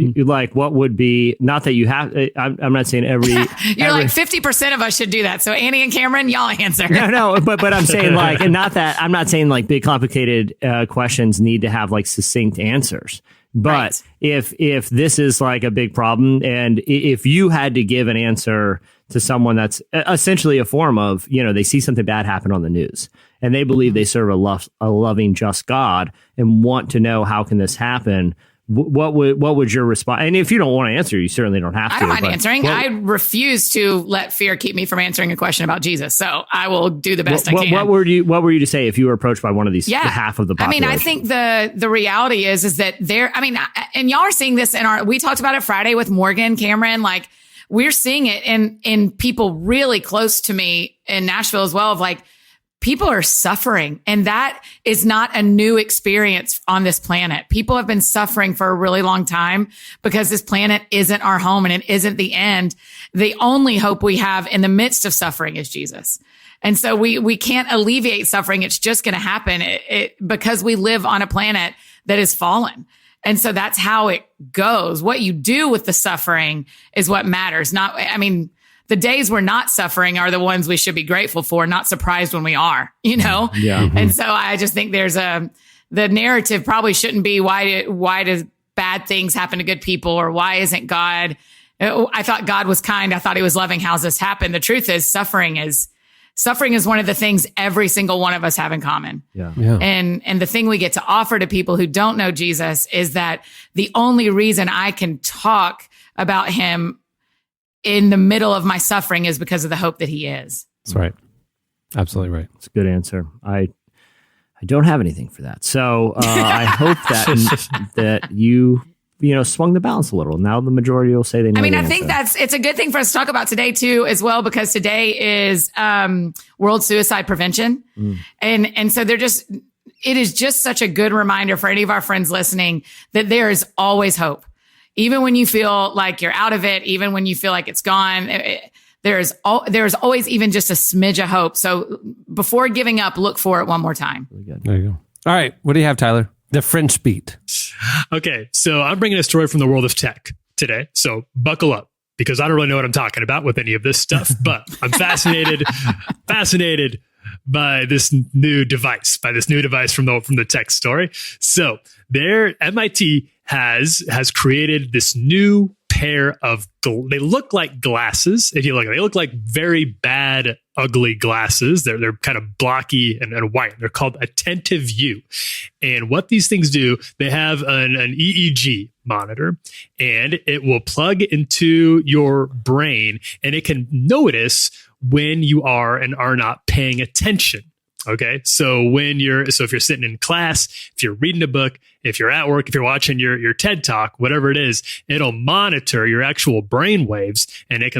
would be, not that you have, I'm not saying every. You're like 50% of us should do that. So Annie and Cameron, y'all answer. No, but I'm saying like, and not that, I'm not saying like big complicated questions need to have like succinct answers. But right. if this is like a big problem, and if you had to give an answer to someone that's essentially a form of, they see something bad happen on the news and they believe they serve a loving, just God and want to know how can this happen, what would your response? And if you don't want to answer, you certainly don't have to. I don't mind answering. I refuse to let fear keep me from answering a question about Jesus. So I will do the best I can. What were you to say if you were approached by one of these half of the population? I mean, I think the reality is that and y'all are seeing this we talked about it Friday with Morgan, Cameron, like we're seeing it in people really close to me in Nashville as well, of like, people are suffering, and that is not a new experience on this planet. People have been suffering for a really long time because this planet isn't our home and it isn't the end. The only hope we have in the midst of suffering is Jesus. And so we can't alleviate suffering. It's just going to happen because we live on a planet that is fallen. And so that's how it goes. What you do with the suffering is what matters. The days we're not suffering are the ones we should be grateful for, not surprised when we are, Yeah. And so I just think the narrative probably shouldn't be why does bad things happen to good people, or why isn't God, I thought God was kind. I thought he was loving. How's this happen? The truth is suffering is one of the things every single one of us have in common. Yeah. And the thing we get to offer to people who don't know Jesus is that the only reason I can talk about him in the middle of my suffering is because of the hope that he is. That's right. Absolutely right. It's a good answer. I don't have anything for that. So I hope that you swung the balance a little. Now the majority will say they know. I mean, the I think it's a good thing for us to talk about today too, as well, because today is World Suicide Prevention. And so it is just such a good reminder for any of our friends listening that there is always hope. Even when you feel like you're out of it, even when you feel like it's gone, there's always even just a smidge of hope. So before giving up, look for it one more time. Really good. There you go. All right. What do you have, Tyler? The French beat. Okay, so I'm bringing a story from the world of tech today. So buckle up, because I don't really know what I'm talking about with any of this stuff, but I'm fascinated by this new device from the tech story. So MIT has created this new pair of, they look like glasses. If you look, they look like very bad, ugly glasses. They're kind of blocky and white. They're called Attentive View. And what these things do, they have an EEG monitor, and it will plug into your brain, and it can notice when you are and are not paying attention. Okay. So if you're sitting in class, if you're reading a book, if you're at work, if you're watching your TED Talk, whatever it is, it'll monitor your actual brain waves, and it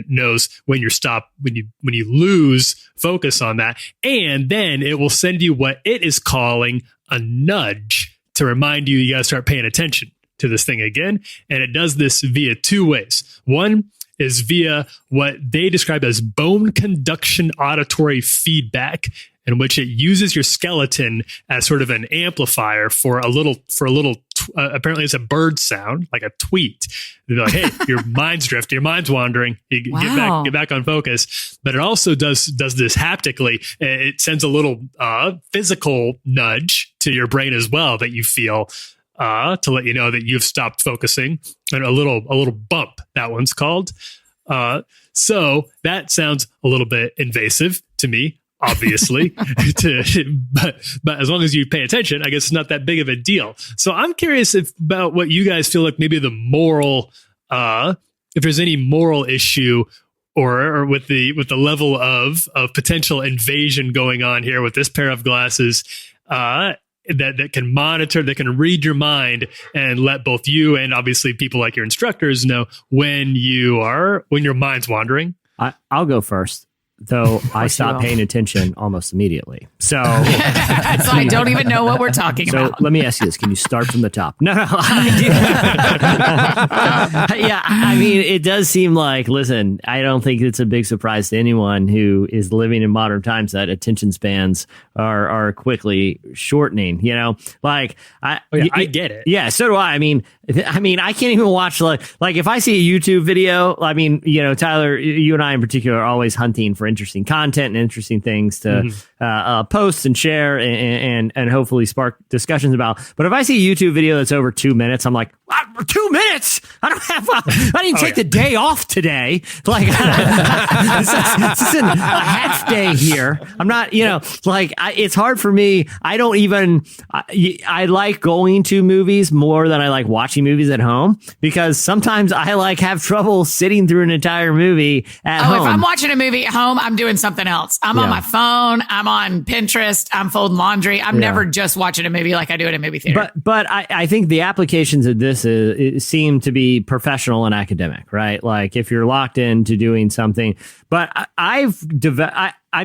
knows when you lose focus on that. And then it will send you what it is calling a nudge to remind you got to start paying attention to this thing again. And it does this via two ways. One is via what they describe as bone conduction auditory feedback, in which it uses your skeleton as sort of an amplifier for a little. Apparently, it's a bird sound, like a tweet. They're like, "Hey, your mind's drifting, your mind's wandering. You get back on focus." But it also does this haptically. It sends a little physical nudge to your brain as well that you feel to let you know that you've stopped focusing, and a little bump. That one's called. So that sounds a little bit invasive to me. Obviously, but as long as you pay attention, I guess it's not that big of a deal. So I'm curious about what you guys feel like maybe the moral, if there's any moral issue or with the level of potential invasion going on here with this pair of glasses, that can monitor, that can read your mind and let both you and obviously people like your instructors know when your mind's wandering. I'll go first. Though I stopped paying attention almost immediately. So I don't even know what we're talking about. So let me ask you this. Can you start from the top? No. Yeah, I mean, it does seem like, listen, I don't think it's a big surprise to anyone who is living in modern times that attention spans are quickly shortening, Like, I get it. Yeah, so do I. I mean, I can't even watch like if I see a YouTube video, Tyler, you and I in particular are always hunting for interesting content and interesting things to post and share and hopefully spark discussions about. But if I see a YouTube video that's over 2 minutes, I'm like, 2 minutes? I didn't take the day off today. Like, this isn't a half day here. I'm not, it's hard for me. I don't even, I like going to movies more than I like watching movies at home, because sometimes I have trouble sitting through an entire movie at home. If I'm watching a movie at home, I'm doing something else. I'm on my phone. I'm on Pinterest. I'm folding laundry. I'm never just watching a movie like I do at a movie theater. But I think the applications of this seem to be professional and academic, right? Like if you're locked into doing something. But I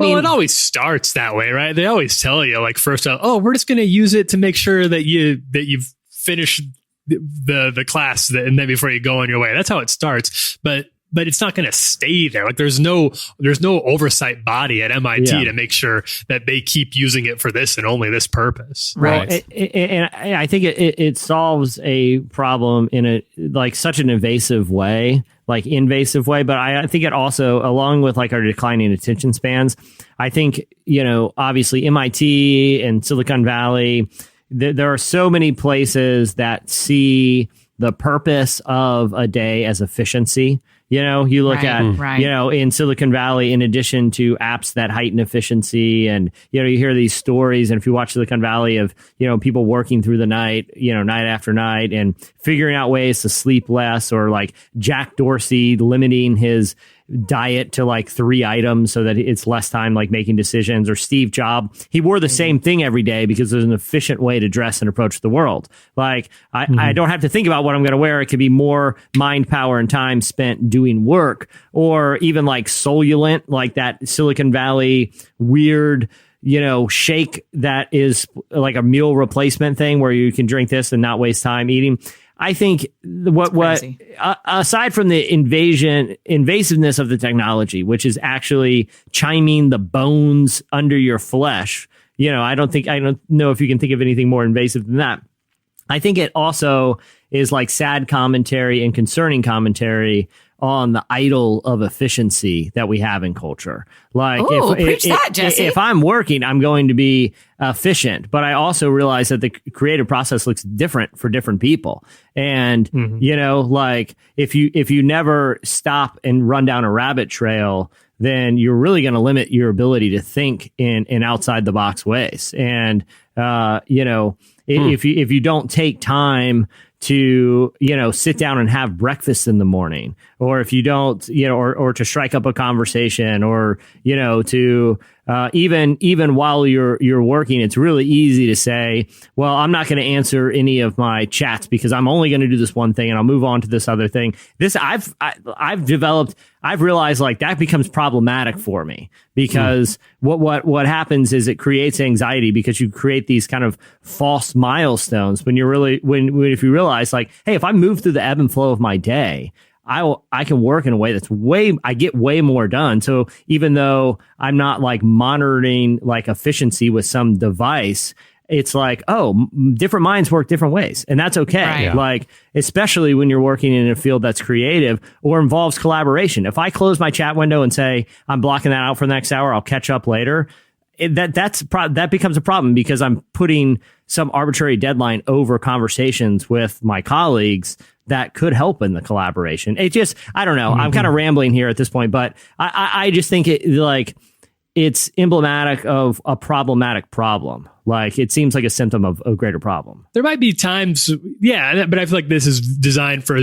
mean, it always starts that way, right? They always tell you, like, first out, we're just going to use it to make sure that you've finished the class, and then before you go on your way. That's how it starts. But it's not going to stay there. Like there's no oversight body at MIT to make sure that they keep using it for this and only this purpose. Right. Well, and I think it solves a problem in such an invasive way. But I think it also, along with our declining attention spans, I think, obviously MIT and Silicon Valley, there are so many places that see the purpose of a day as efficiency. You look at, in Silicon Valley, in addition to apps that heighten efficiency, and, you hear these stories. And if you watch Silicon Valley of, people working through the night, night after night and figuring out ways to sleep less, or like Jack Dorsey limiting his diet to like 3 items so that it's less time like making decisions. Or Steve Jobs, he wore the same thing every day because there's an efficient way to dress and approach the world. Like I don't have to think about what I'm going to wear. It could be more mind power and time spent doing work. Or even like Solulent, like that Silicon Valley weird, shake that is like a meal replacement thing where you can drink this and not waste time eating. I think aside from the invasiveness of the technology, which is actually chiming the bones under your flesh, I don't know if you can think of anything more invasive than that. I think it also is like sad commentary and concerning commentary on the idol of efficiency that we have in culture. Like, if I'm working, I'm going to be efficient, but I also realize that the creative process looks different for different people. And, like if you never stop and run down a rabbit trail, then you're really going to limit your ability to think in outside the box ways. And, if you don't take time to, sit down and have breakfast in the morning, or if you don't, or to strike up a conversation, or, to, even while you're working, it's really easy to say, well, I'm not going to answer any of my chats because I'm only going to do this one thing and I'll move on to this other thing. I've realized like that becomes problematic for me because what happens is it creates anxiety because you create these kind of false milestones when if you realize like, hey, if I move through the ebb and flow of my day, I can work in a way I get way more done. So even though I'm not like monitoring like efficiency with some device, it's like, different minds work different ways. And that's okay. Right. Yeah. Like, especially when you're working in a field that's creative or involves collaboration. If I close my chat window and say, I'm blocking that out for the next hour, I'll catch up later. That becomes a problem because I'm putting some arbitrary deadline over conversations with my colleagues that could help in the collaboration. It just, I don't know. I'm kind of rambling here at this point, but I just think it's emblematic of a problematic problem. Like, it seems like a symptom of a greater problem. There might be times, yeah, but I feel like this is designed for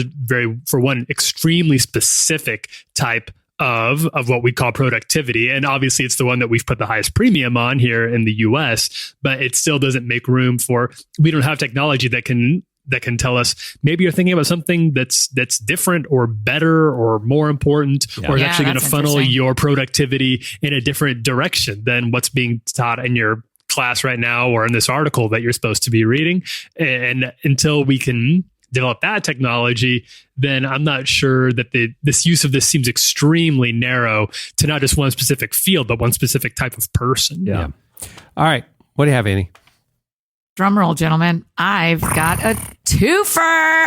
one extremely specific type of what we call productivity. And obviously it's the one that we've put the highest premium on here in the US, but it still doesn't make room for, we don't have technology that can tell us maybe you're thinking about something that's different or better or more important, or is actually going to funnel your productivity in a different direction than what's being taught in your class right now or in this article that you're supposed to be reading. And until we can develop that technology, then I'm not sure that this use of this seems extremely narrow to not just one specific field, but one specific type of person. Yeah. All right. What do you have, Annie? Drum roll, gentlemen. I've got a twofer.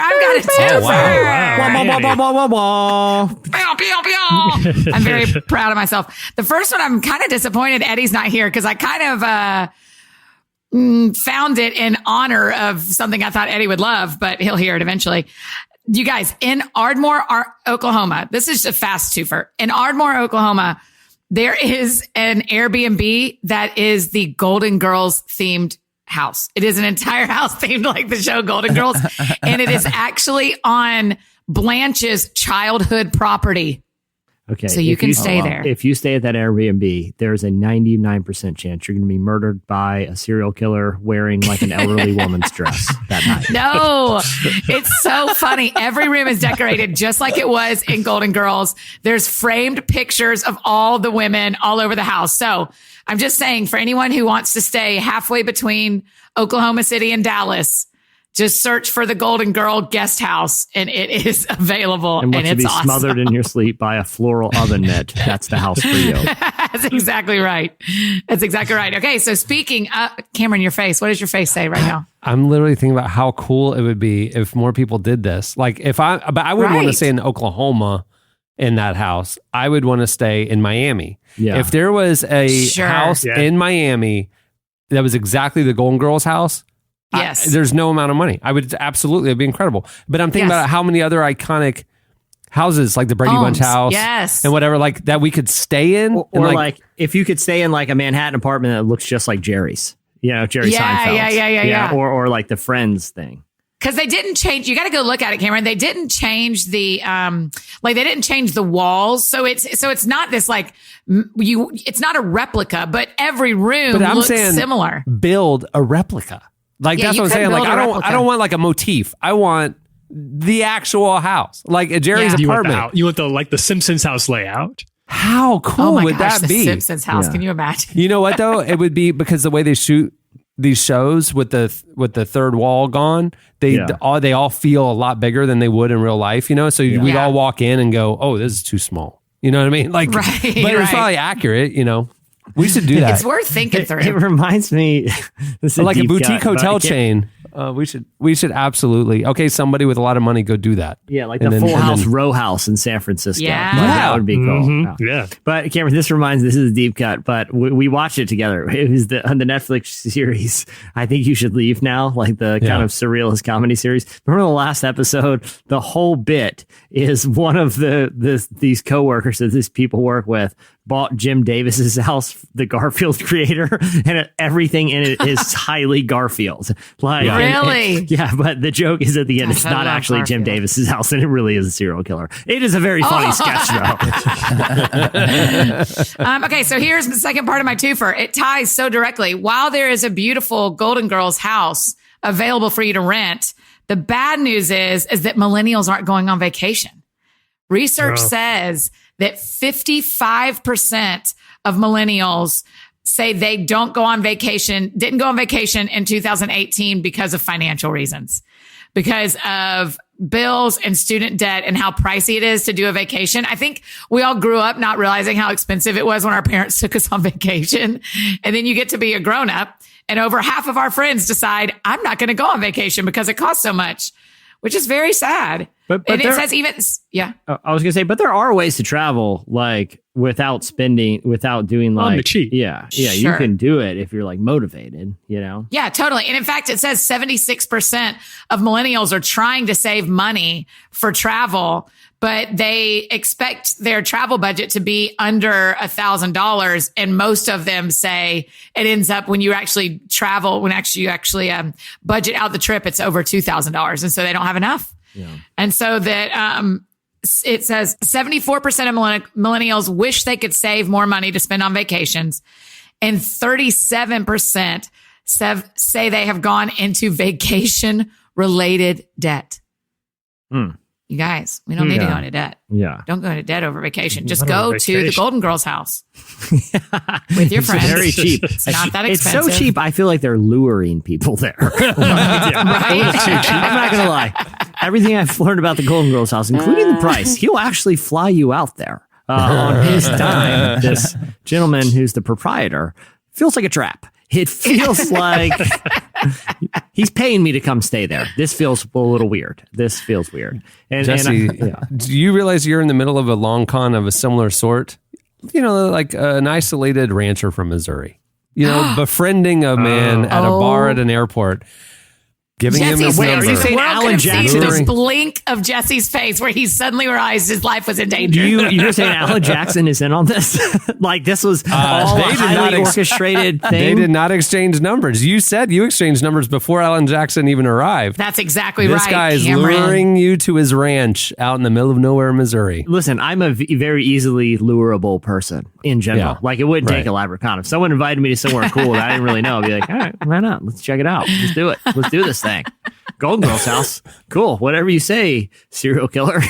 I'm very proud of myself. The first one, I'm kind of disappointed Eddie's not here because I kind of found it in honor of something I thought Eddie would love, but he'll hear it eventually. You guys, in Ardmore, Oklahoma, this is a fast twofer. In Ardmore, Oklahoma, there is an Airbnb that is the Golden Girls themed house. It is an entire house themed like the show Golden Girls. And it is actually on Blanche's childhood property. Okay. So you can stay there. If you stay at that Airbnb, there's a 99% chance you're going to be murdered by a serial killer wearing like an elderly woman's dress that night. No, it's so funny. Every room is decorated just like it was in Golden Girls. There's framed pictures of all the women all over the house. So I'm just saying, for anyone who wants to stay halfway between Oklahoma City and Dallas, just search for the Golden Girl guest house and it is available. And it's be awesome. Smothered in your sleep by a floral oven mitt. That's the house for you. That's exactly right. Okay. So speaking, Cameron, your face, what does your face say right now? I'm literally thinking about how cool it would be if more people did this. Like but I wouldn't want to stay in Oklahoma in that house. I would want to stay in Miami. Yeah. If there was a house in Miami that was exactly the Golden Girls house, yes, there's no amount of money. I would absolutely, it'd be incredible. But I'm thinking about how many other iconic houses, like the Brady Bunch house, and whatever, like that we could stay in, or like if you could stay in like a Manhattan apartment that looks just like Jerry's, Jerry Seinfeld, yeah, or like the Friends thing. Because they didn't change. You got to go look at it, Cameron. They didn't change the they didn't change the walls, so it's not this like it's not a replica, but every room looks similar. Build a replica. Like that's what I'm saying. Like I don't want like a motif. I want the actual house, like Jerry's apartment. You want the Simpsons house layout. How cool would that be? The Simpsons house. Can you imagine? You know what though? It would be because the way they shoot these shows with the third wall gone, they all feel a lot bigger than they would in real life. You know, so we'd all walk in and go, "Oh, this is too small." You know what I mean? Like, but it's probably accurate. You know, we should do that. It's worth thinking through. It reminds me, this is like a boutique hotel chain. We should absolutely. Okay, somebody with a lot of money go do that. Yeah, like the Full House Row House in San Francisco. Yeah, that would be cool. Mm-hmm. Yeah. But Cameron, this is a deep cut, but we watched it together. It was on the Netflix series. I Think You Should Leave Now, like the kind of surrealist comedy series. Remember the last episode? The whole bit is one of these coworkers that these people work with bought Jim Davis's house, the Garfield creator, and everything in it is highly Garfield. Like, really? But the joke is at the end, it's not actually Jim Davis's house, and it really is a serial killer. It is a very funny sketch, though. Okay, so here's the second part of my twofer. It ties so directly. While there is a beautiful Golden Girls house available for you to rent, the bad news is that millennials aren't going on vacation. Research says that 55% of millennials say they didn't go on vacation in 2018 because of financial reasons, because of bills and student debt and how pricey it is to do a vacation. I think we all grew up not realizing how expensive it was when our parents took us on vacation. And then you get to be a grown up and over half of our friends decide, I'm not going to go on vacation because it costs so much, which is very sad. But and it says even, I was going to say, but there are ways to travel, like without doing like, on the cheap. Yeah. Sure. You can do it if you're like motivated, you know? Yeah, totally. And in fact, it says 76% of millennials are trying to save money for travel, but they expect their travel budget to be under $1,000. And most of them say it ends up when you actually travel, you actually budget out the trip, it's over $2,000. And so they don't have enough. Yeah. And so that it says 74% of millennials wish they could save more money to spend on vacations. And 37% say they have gone into vacation related debt. You guys, we don't need to go into debt. Yeah. Don't go into debt over vacation. Just go to the Golden Girls house with your friends. It's very cheap. It's not that expensive. It's so cheap. I feel like they're luring people there. Right? I'm not going to lie. Everything I've learned about the Golden Girls house, including the price, he'll actually fly you out there on his dime. This gentleman who's the proprietor feels like a trap. It feels like he's paying me to come stay there. This feels a little weird. This feels weird. And Jesse, do you realize you're in the middle of a long con of a similar sort? You know, like an isolated rancher from Missouri. You know, befriending a man at a bar at an airport. Giving him his number. Are you saying Alan Jackson? The blink of Jesse's face where he suddenly realized his life was in danger. You're saying Alan Jackson is in on this? Like this was all a highly orchestrated thing? They did not exchange numbers. You said you exchanged numbers before Alan Jackson even arrived. That's exactly this right. This guy is luring you to his ranch out in the middle of nowhere, Missouri. Listen, I'm a very easily lurable person in general. Yeah. Like it wouldn't take elaborate con. If someone invited me to somewhere cool that I didn't really know, I'd be like, all right, why not? Let's check it out. Let's do it. Let's do this thing. Golden Girls house. Cool. Whatever you say, serial killer.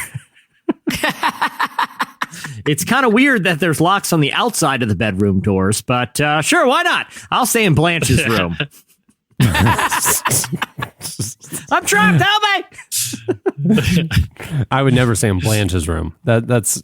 It's kind of weird that there's locks on the outside of the bedroom doors, but sure, why not? I'll stay in Blanche's room. I'm trapped. Help me! I would never say in Blanche's room. That's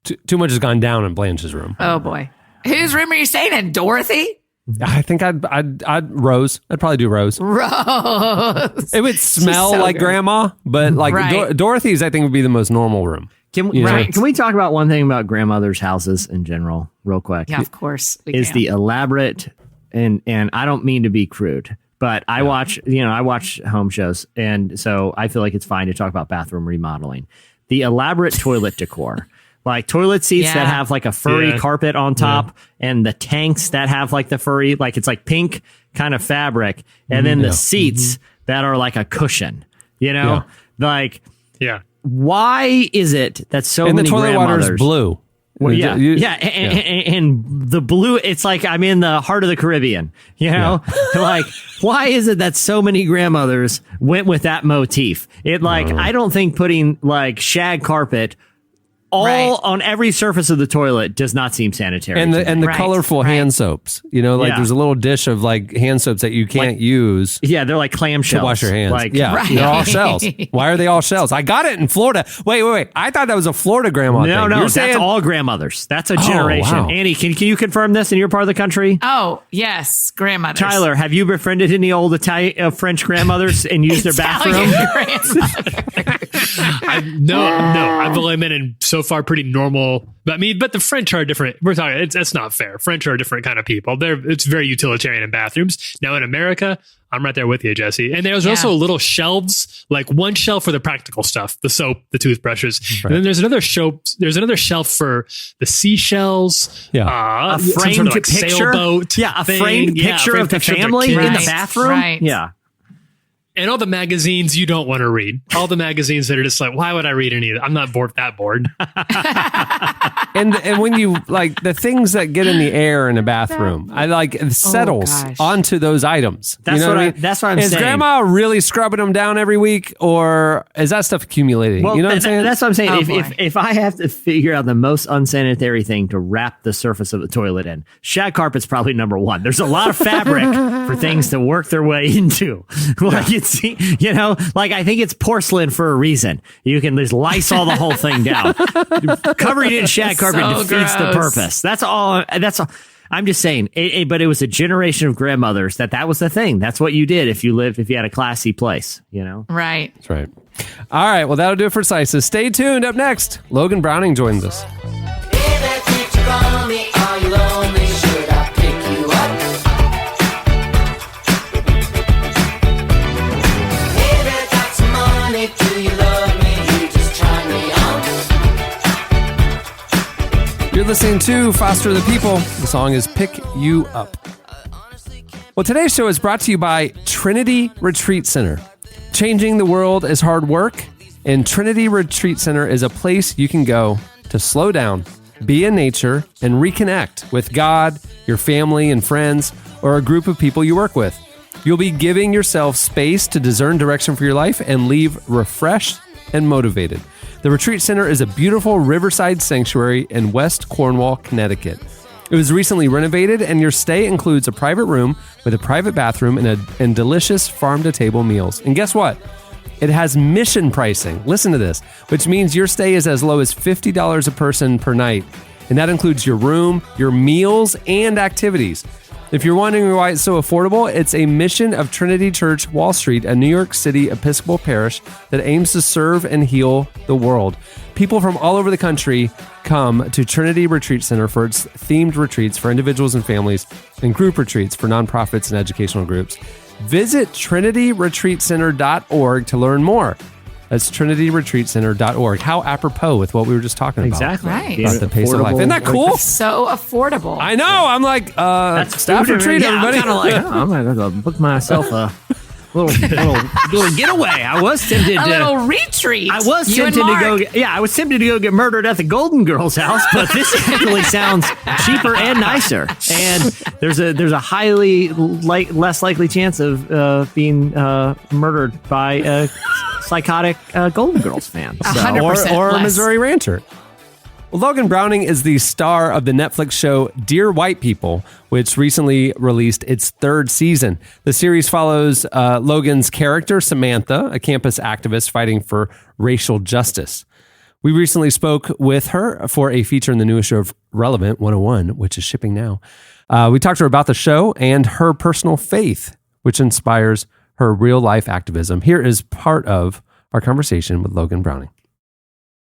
too much has gone down in Blanche's room. Oh boy, whose room are you staying in? Dorothy? I think I'd Rose. I'd probably do Rose. Rose. It would smell like grandma, but like Dorothy's, I think would be the most normal room. Can we talk about one thing about grandmothers' houses in general, real quick? Yeah, of course. The elaborate, and I don't mean to be crude, but I watch home shows, and so I feel like it's fine to talk about bathroom remodeling. The elaborate toilet decor. Like toilet seats that have like a furry carpet on top and the tanks that have like the furry, like it's like pink kind of fabric. And then the seats that are like a cushion, you know, like, Yeah. why is it that so And the many toilet water grandmothers? is blue. Well, and the blue, it's like I'm in the heart of the Caribbean, you know? Like, why is it that so many grandmothers went with that motif? I don't think putting like shag carpet on every surface of the toilet does not seem sanitary. And the Right, colorful hand soaps, you know, like there's a little dish of like hand soaps that you can't use. Yeah, they're like clamshells. To wash your hands. Like, They're all shells. Why are they all shells? I got it in Florida. Wait. I thought that was a Florida grandma thing. No, You're that's saying all grandmothers. That's a generation. wow. Annie, can you confirm this in your part of the country? Oh, yes, grandmothers. Tyler, have you befriended any old Italian French grandmothers and used their bathroom? No, I've only been in so far pretty normal. But the French are different. We're talking. That's not fair. French are a different kind of people. It's very utilitarian in bathrooms. Now in America, I'm right there with you, Jesse. And there's also little shelves, like one shelf for the practical stuff, the soap, the toothbrushes, and then there's another shelf. There's another shelf for the seashells. A some framed sort of like picture. sailboat. Yeah, a thing. framed picture of the family in the bathroom. Right. Yeah. And all the magazines you don't want to read. All the magazines that are just like, why would I read any of that? I'm not that bored. and when you like the things that get in the air in a bathroom, I like it settles onto those items. That's you know what I mean? that's what I'm is saying. Is grandma really scrubbing them down every week, or is that stuff accumulating? Well, you know what I'm saying? That's what I'm saying. Oh, if I have to figure out the most unsanitary thing to wrap the surface of the toilet in, shag carpet's probably number one. There's a lot of fabric for things to work their way into. Like you know, like I think it's porcelain for a reason. You can just Lysol the whole thing down. Covering it in shag carpet So defeats the gross. purpose. That's all. I'm just saying. But it was a generation of grandmothers that was the thing. That's what you did if you had a classy place. You know. Right. That's right. All right. Well, that'll do it for Slices. Stay tuned. Up next, Logan Browning joins us. You're listening to Foster the People. The song is Pick You Up. Well, today's show is brought to you by Trinity Retreat Center. Changing the world is hard work, and Trinity Retreat Center is a place you can go to slow down, be in nature, and reconnect with God, your family and friends, or a group of people you work with. You'll be giving yourself space to discern direction for your life and leave refreshed and motivated. The Retreat Center is a beautiful riverside sanctuary in West Cornwall, Connecticut. It was recently renovated, and your stay includes a private room with a private bathroom and delicious farm-to-table meals. And guess what? It has mission pricing. Listen to this, which means your stay is as low as $50 a person per night. And that includes your room, your meals, and activities. If you're wondering why it's so affordable, it's a mission of Trinity Church Wall Street, a New York City Episcopal parish that aims to serve and heal the world. People from all over the country come to Trinity Retreat Center for its themed retreats for individuals and families and group retreats for nonprofits and educational groups. Visit trinityretreatcenter.org to learn more. That's trinityretreatcenter.org. How apropos with what we were just talking about. Exactly. Right. About the pace of life. Isn't that cool? So affordable. I know. I'm like, staff food retreat, yeah, everybody. I'm kind of like, I'm going to book myself a little getaway. I was tempted A to. little retreat. I was You and tempted to go. Mark. I was tempted to go get murdered at the Golden Girls house, but this actually sounds cheaper and nicer. And there's a highly less likely chance of being murdered by a psychotic Golden Girls fan. So. 100% or a less. Missouri rancher. Well, Logan Browning is the star of the Netflix show Dear White People, which recently released its third season. The series follows Logan's character, Samantha, a campus activist fighting for racial justice. We recently spoke with her for a feature in the newest show of Relevant 101, which is shipping now. We talked to her about the show and her personal faith, which inspires her real-life activism. Here is part of our conversation with Logan Browning.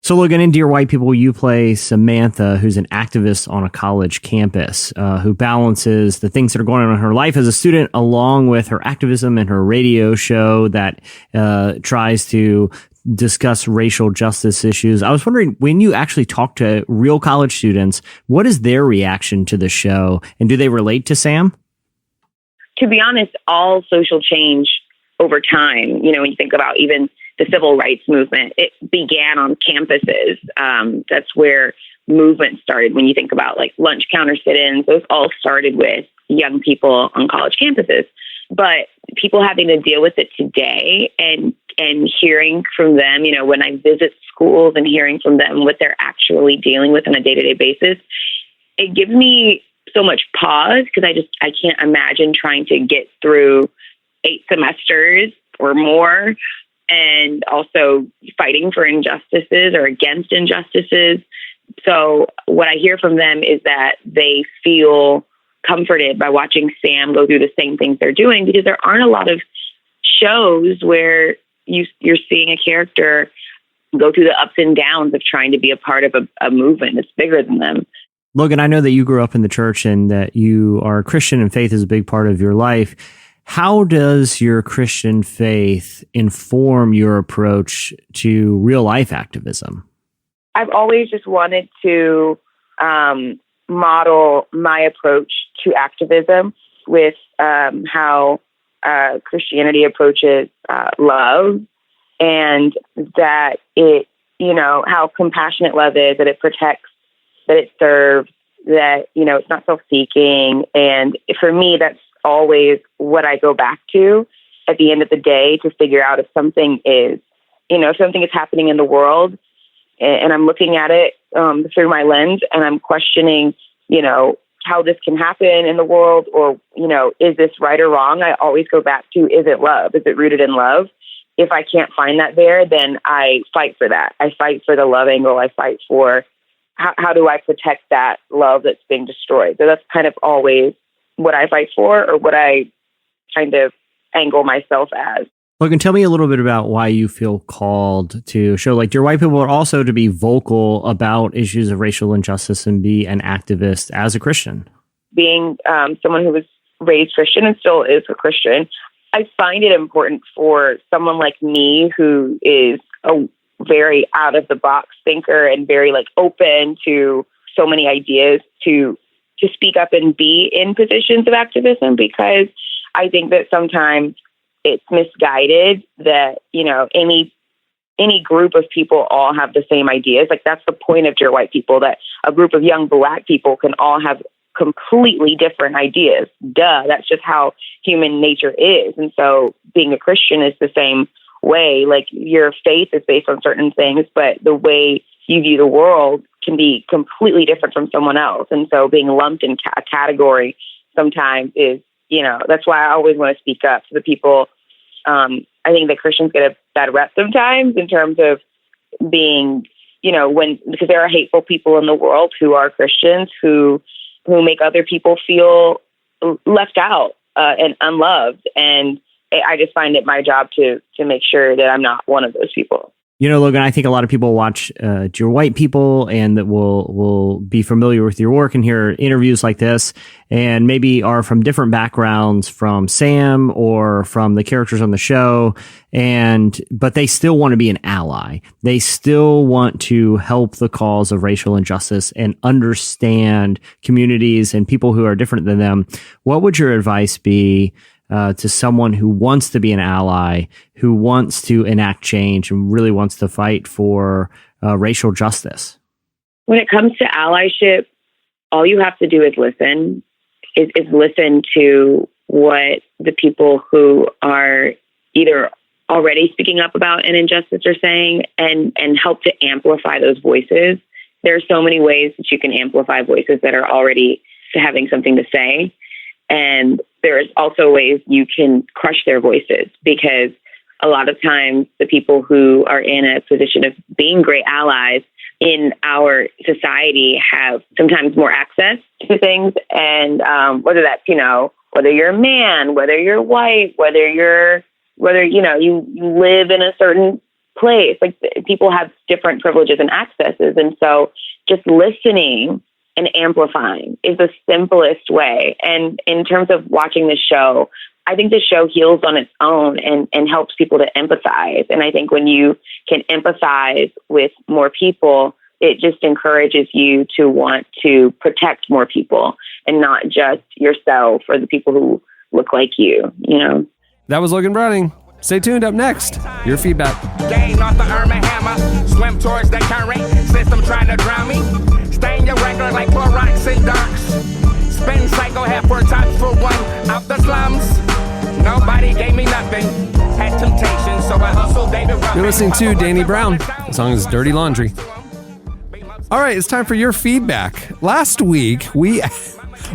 So, Logan, in Dear White People, you play Samantha, who's an activist on a college campus, who balances the things that are going on in her life as a student along with her activism and her radio show that tries to discuss racial justice issues. I was wondering, when you actually talk to real college students, what is their reaction to the show? And do they relate to Sam? To be honest, all social change over time. When you think about even the civil rights movement, it began on campuses. That's where movement started. When you think about like lunch counter sit-ins, those all started with young people on college campuses. But people having to deal with it today and hearing from them, when I visit schools and hearing from them what they're actually dealing with on a day-to-day basis, it gives me so much pause, because I can't imagine trying to get through 8 semesters or more and also fighting for injustices or against injustices. So what I hear from them is that they feel comforted by watching Sam go through the same things they're doing, because there aren't a lot of shows where you're seeing a character go through the ups and downs of trying to be a part of a movement that's bigger than them. Logan, I know that you grew up in the church and that you are a Christian and faith is a big part of your life. How does your Christian faith inform your approach to real life activism? I've always just wanted to model my approach to activism with how Christianity approaches love, and that it, how compassionate love is, that it protects, that it serves, that, it's not self-seeking. And for me, that's always what I go back to at the end of the day to figure out if something is, if something is happening in the world and I'm looking at it through my lens and I'm questioning, how this can happen in the world, or, is this right or wrong? I always go back to, is it love? Is it rooted in love? If I can't find that there, then I fight for that. I fight for the love angle. I fight for how do I protect that love that's being destroyed? So that's kind of always what I fight for, or what I kind of angle myself as. Logan, tell me a little bit about why you feel called to show like your white people, are also to be vocal about issues of racial injustice and be an activist as a Christian. Being someone who was raised Christian and still is a Christian, I find it important for someone like me who is a very out of the box thinker and very like open to so many ideas to speak up and be in positions of activism, because I think that sometimes it's misguided that, any group of people all have the same ideas. Like, that's the point of Dear White People, that a group of young Black people can all have completely different ideas. Duh, that's just how human nature is. And so being a Christian is the same way. Like, your faith is based on certain things, but the way you view the world can be completely different from someone else. And so being lumped in a category sometimes is, that's why I always want to speak up to the people. I think that Christians get a bad rep sometimes in terms of being, because there are hateful people in the world who are Christians who make other people feel left out and unloved. And I just find it my job to make sure that I'm not one of those people. Logan, I think a lot of people watch Dear White People and that will be familiar with your work and hear interviews like this, and maybe are from different backgrounds from Sam or from the characters on the show, but they still want to be an ally. They still want to help the cause of racial injustice and understand communities and people who are different than them. What would your advice be to someone who wants to be an ally, who wants to enact change and really wants to fight for racial justice? When it comes to allyship, all you have to do is listen, is listen to what the people who are either already speaking up about an injustice are saying, and help to amplify those voices. There are so many ways that you can amplify voices that are already having something to say. And there's also ways you can crush their voices, because a lot of times the people who are in a position of being great allies in our society have sometimes more access to things. And whether that's, whether you're a man, whether you're white, whether you live in a certain place, like people have different privileges and accesses. And so just listening and amplifying is the simplest way. And in terms of watching the show, I think the show heals on its own and helps people to empathize. And I think when you can empathize with more people, it just encourages you to want to protect more people and not just yourself or the people who look like you, that was Logan Browning. Stay tuned. Up next, your feedback. Gain off the arm and hammer. Swim towards the current. System trying to drown me. Stain your record like pour rocks and darks. Spin cycle, half for tops for one. Out the slums. Nobody gave me nothing. Had temptation, so I hustled David Ruffin. You're listening to Danny Brown. The song is Dirty Laundry. All right, it's time for your feedback. Last week, we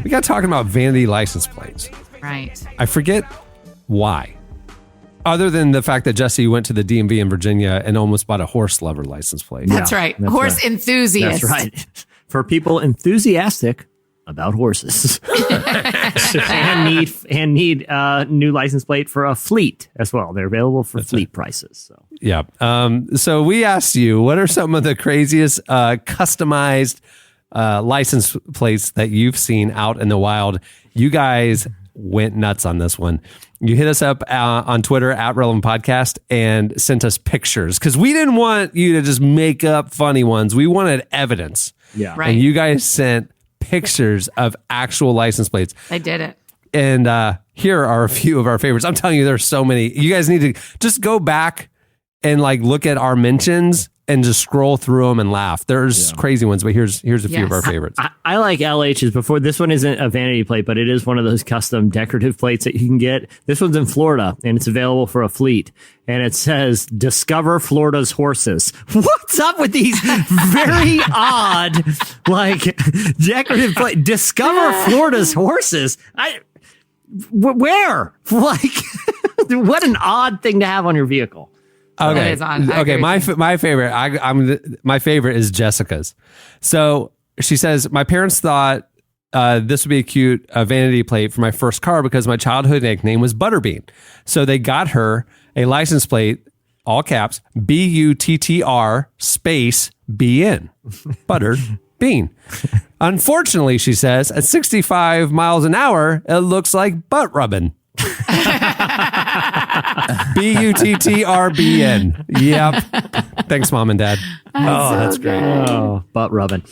got talking about vanity license plates. Right. I forget why. Other than the fact that Jesse went to the DMV in Virginia and almost bought a horse lover license plate. That's right. That's Horse right. enthusiast. That's right. For people enthusiastic about horses and need new license plate for a fleet as well. They're available for fleet prices. So yeah. So we asked you, what are some of the craziest customized license plates that you've seen out in the wild? You guys went nuts on this one. You hit us up on Twitter at Relevant Podcast and sent us pictures because we didn't want you to just make up funny ones. We wanted evidence. yeah, Right. And you guys sent pictures of actual license plates. They did it. And here are a few of our favorites. I'm telling you, there's so many. You guys need to just go back and like look at our mentions and just scroll through them and laugh. There's crazy ones, but here's a few of our favorites. I like LH's before. This one isn't a vanity plate, but it is one of those custom decorative plates that you can get. This one's in Florida and it's available for a fleet. And it says, "Discover Florida's horses." What's up with these very odd, like decorative plate? Discover Florida's horses. Where? Like, what an odd thing to have on your vehicle. That Okay. is on. I Okay. agree My with you. my favorite. My favorite is Jessica's. So she says, my parents thought this would be a cute vanity plate for my first car because my childhood nickname was Butterbean. So they got her a license plate, all caps, BUTTR space BN, Buttered Bean. Unfortunately, she says, at 65 miles an hour, it looks like butt rubbing. BUTTRBN. Yep. Thanks, Mom and Dad. That's great. Oh, butt rubbing.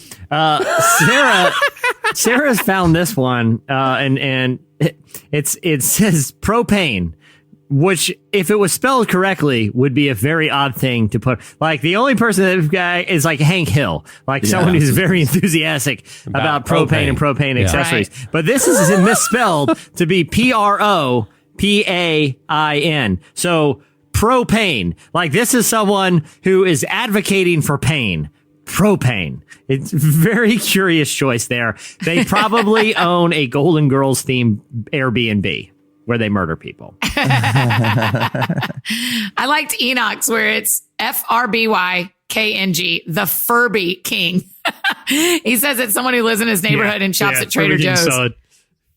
Sarah's found this one, and it says propane, which, if it was spelled correctly, would be a very odd thing to put. Like, the only person that guy is like Hank Hill, like someone who's very enthusiastic about propane and propane accessories. Right. But this is misspelled to be PROPAIN. So propane, like this is someone who is advocating for pain. Propane. It's a very curious choice there. They probably own a Golden Girls themed Airbnb where they murder people. I liked Enoch's where it's FRBYKNG, the Furby King. He says it's someone who lives in his neighborhood and shops at Trader everything's Joe's. solid.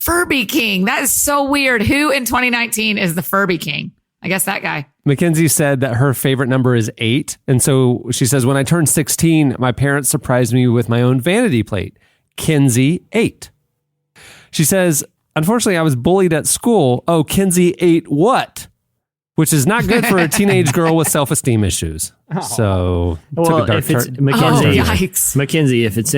Furby King. That is so weird. Who in 2019 is the Furby King? I guess that guy. Mackenzie said that her favorite number is 8. And so she says, when I turned 16, my parents surprised me with my own vanity plate, Kinsey 8. She says, unfortunately, I was bullied at school. Oh, Kinsey 8 what? Which is not good for a teenage girl with self-esteem issues. So, Well, if it's Mackenzie, yikes. Mackenzie, if it's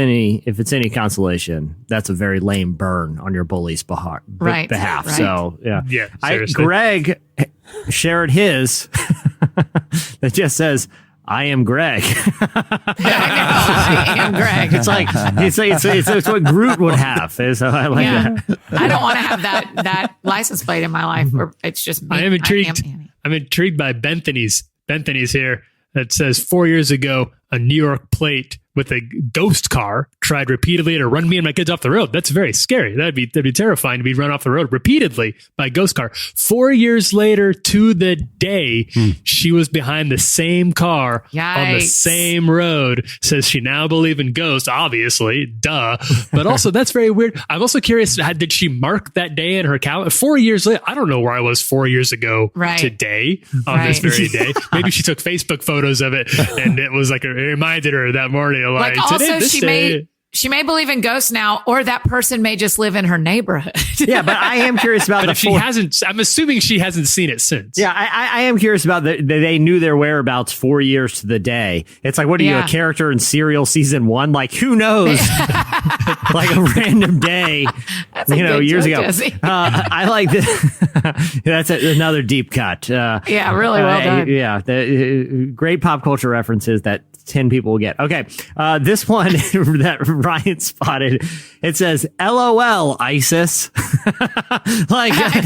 any consolation, that's a very lame burn on your bully's behalf. Right. So, yeah. Yeah, seriously. Greg shared his that just says, "I am Greg." I am Greg. It's what Groot would have. So I like that. I don't want to have that license plate in my life where it's just me. I am intrigued. Annie. I'm intrigued by Benthany's here that says 4 years ago, a New York plate with a ghost car tried repeatedly to run me and my kids off the road. That's very scary. That'd be terrifying to be run off the road repeatedly by a ghost car. 4 years later to the day, she was behind the same car on the Yikes. same road. Says she now believes in ghosts, obviously, duh. But also that's very weird. I'm also curious, did she mark that day in her calendar? 4 years later, I don't know where I was 4 years ago today on this very day. Maybe she took Facebook photos of it and it was like, it reminded her that morning. Like also she may believe in ghosts now, or that person may just live in her neighborhood. Yeah, but I am curious about But if she hasn't, I'm assuming she hasn't seen it since. Yeah, I am curious about they knew their whereabouts 4 years to the day. It's like, what are you, a character in Serial season 1? Like, who knows? like a random day, That's a good years joke, ago. Jesse. I like this. That's another deep cut. Yeah, really well done. Yeah, great pop culture references that 10 people will get. Okay, this one that Ryan spotted, it says, LOL, ISIS. Like, I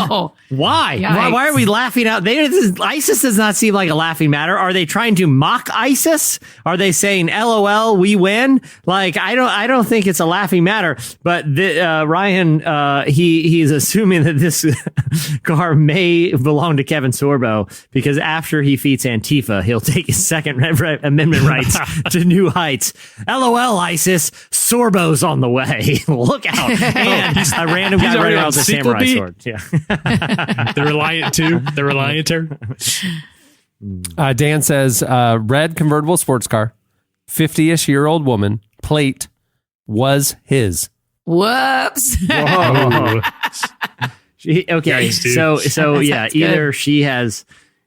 know. why? Yikes. Why are we laughing out? ISIS does not seem like a laughing matter. Are they trying to mock ISIS? Are they saying, LOL, we win? Like, I don't think it's a laughing matter. But Ryan, he's assuming that this car may belong to Kevin Sorbo because after he defeats Antifa, he'll take his Second Amendment rights to new heights. LOL, ISIS. Sorbo's on the way. Look out. And a random guy running around with a samurai sword. Yeah. The Reliant too. The Relianter. Dan says, red convertible sports car, 50-ish-year-old woman, plate was his. Whoops. Whoa. Okay. Yikes, dude. So yeah, Sounds either good. she is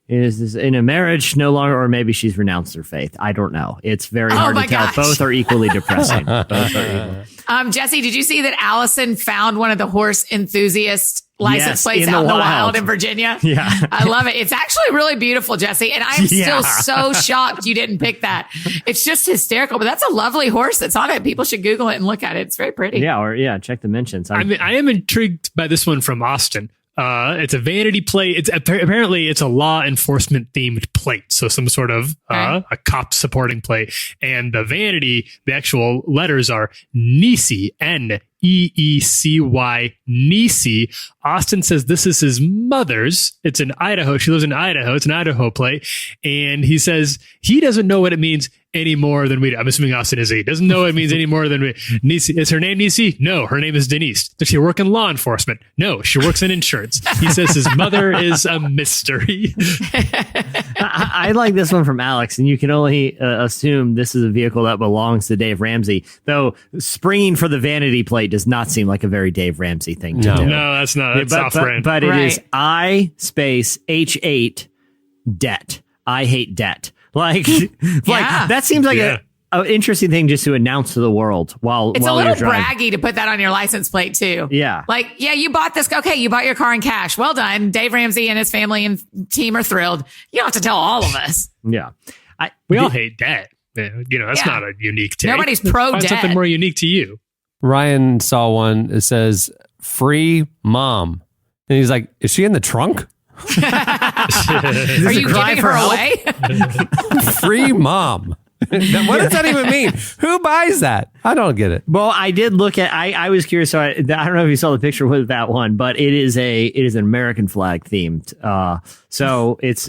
in a marriage no longer, or maybe she's renounced her faith. I don't know. It's very hard to my tell. gosh. Both are equally depressing. Both are equal. Jesse, did you see that Allison found one of the horse enthusiast license Yes, plates in the out in the wild. wild in Virginia? Yeah. I love it. It's actually really beautiful, Jesse. And I'm Yeah. still so shocked you didn't pick that. It's just hysterical, but that's a lovely horse that's on it. People should Google it and look at it. It's very pretty. Yeah, check the mentions. I mean, I am intrigued by this one from Austin. It's a vanity plate. It's apparently it's a law enforcement themed plate. So some sort of a cop supporting plate. And the vanity, the actual letters are Neecy, Neecy, Neecy. Austin says this is his mother's. It's in Idaho. She lives in Idaho. It's an Idaho plate. And he says he doesn't know what it means any more than we do. I'm assuming Austin is. He doesn't know what it means any more than we. Neecy. Is her name Neecy? No, her name is Denise. Does she work in law enforcement? No, she works in insurance. He says his mother is a mystery. I like this one from Alex, and you can only assume this is a vehicle that belongs to Dave Ramsey. Though springing for the vanity plate does not seem like a very Dave Ramsey thing to do. No, that's not. That's off-brand. But it Right. is I space H8 debt. I hate debt. Like that seems like an interesting thing just to announce to the world while It's a while little you're driving. braggy to put that on your license plate too. Yeah. Like, yeah, you bought this. Okay, you bought your car in cash. Well done. Dave Ramsey and his family and team are thrilled. You don't have to tell all of us. Yeah. We all hate debt. That's Yeah. not a unique take. Nobody's pro Find debt. something more unique to you. Ryan saw one that says free mom. And he's like, is she in the trunk? Are you cry giving for her help? away? Free mom. What does that even mean? Who buys that? I don't get it. Well, I did look at. I was curious. So I don't know if you saw the picture with that one, but it is an American flag themed. So it's.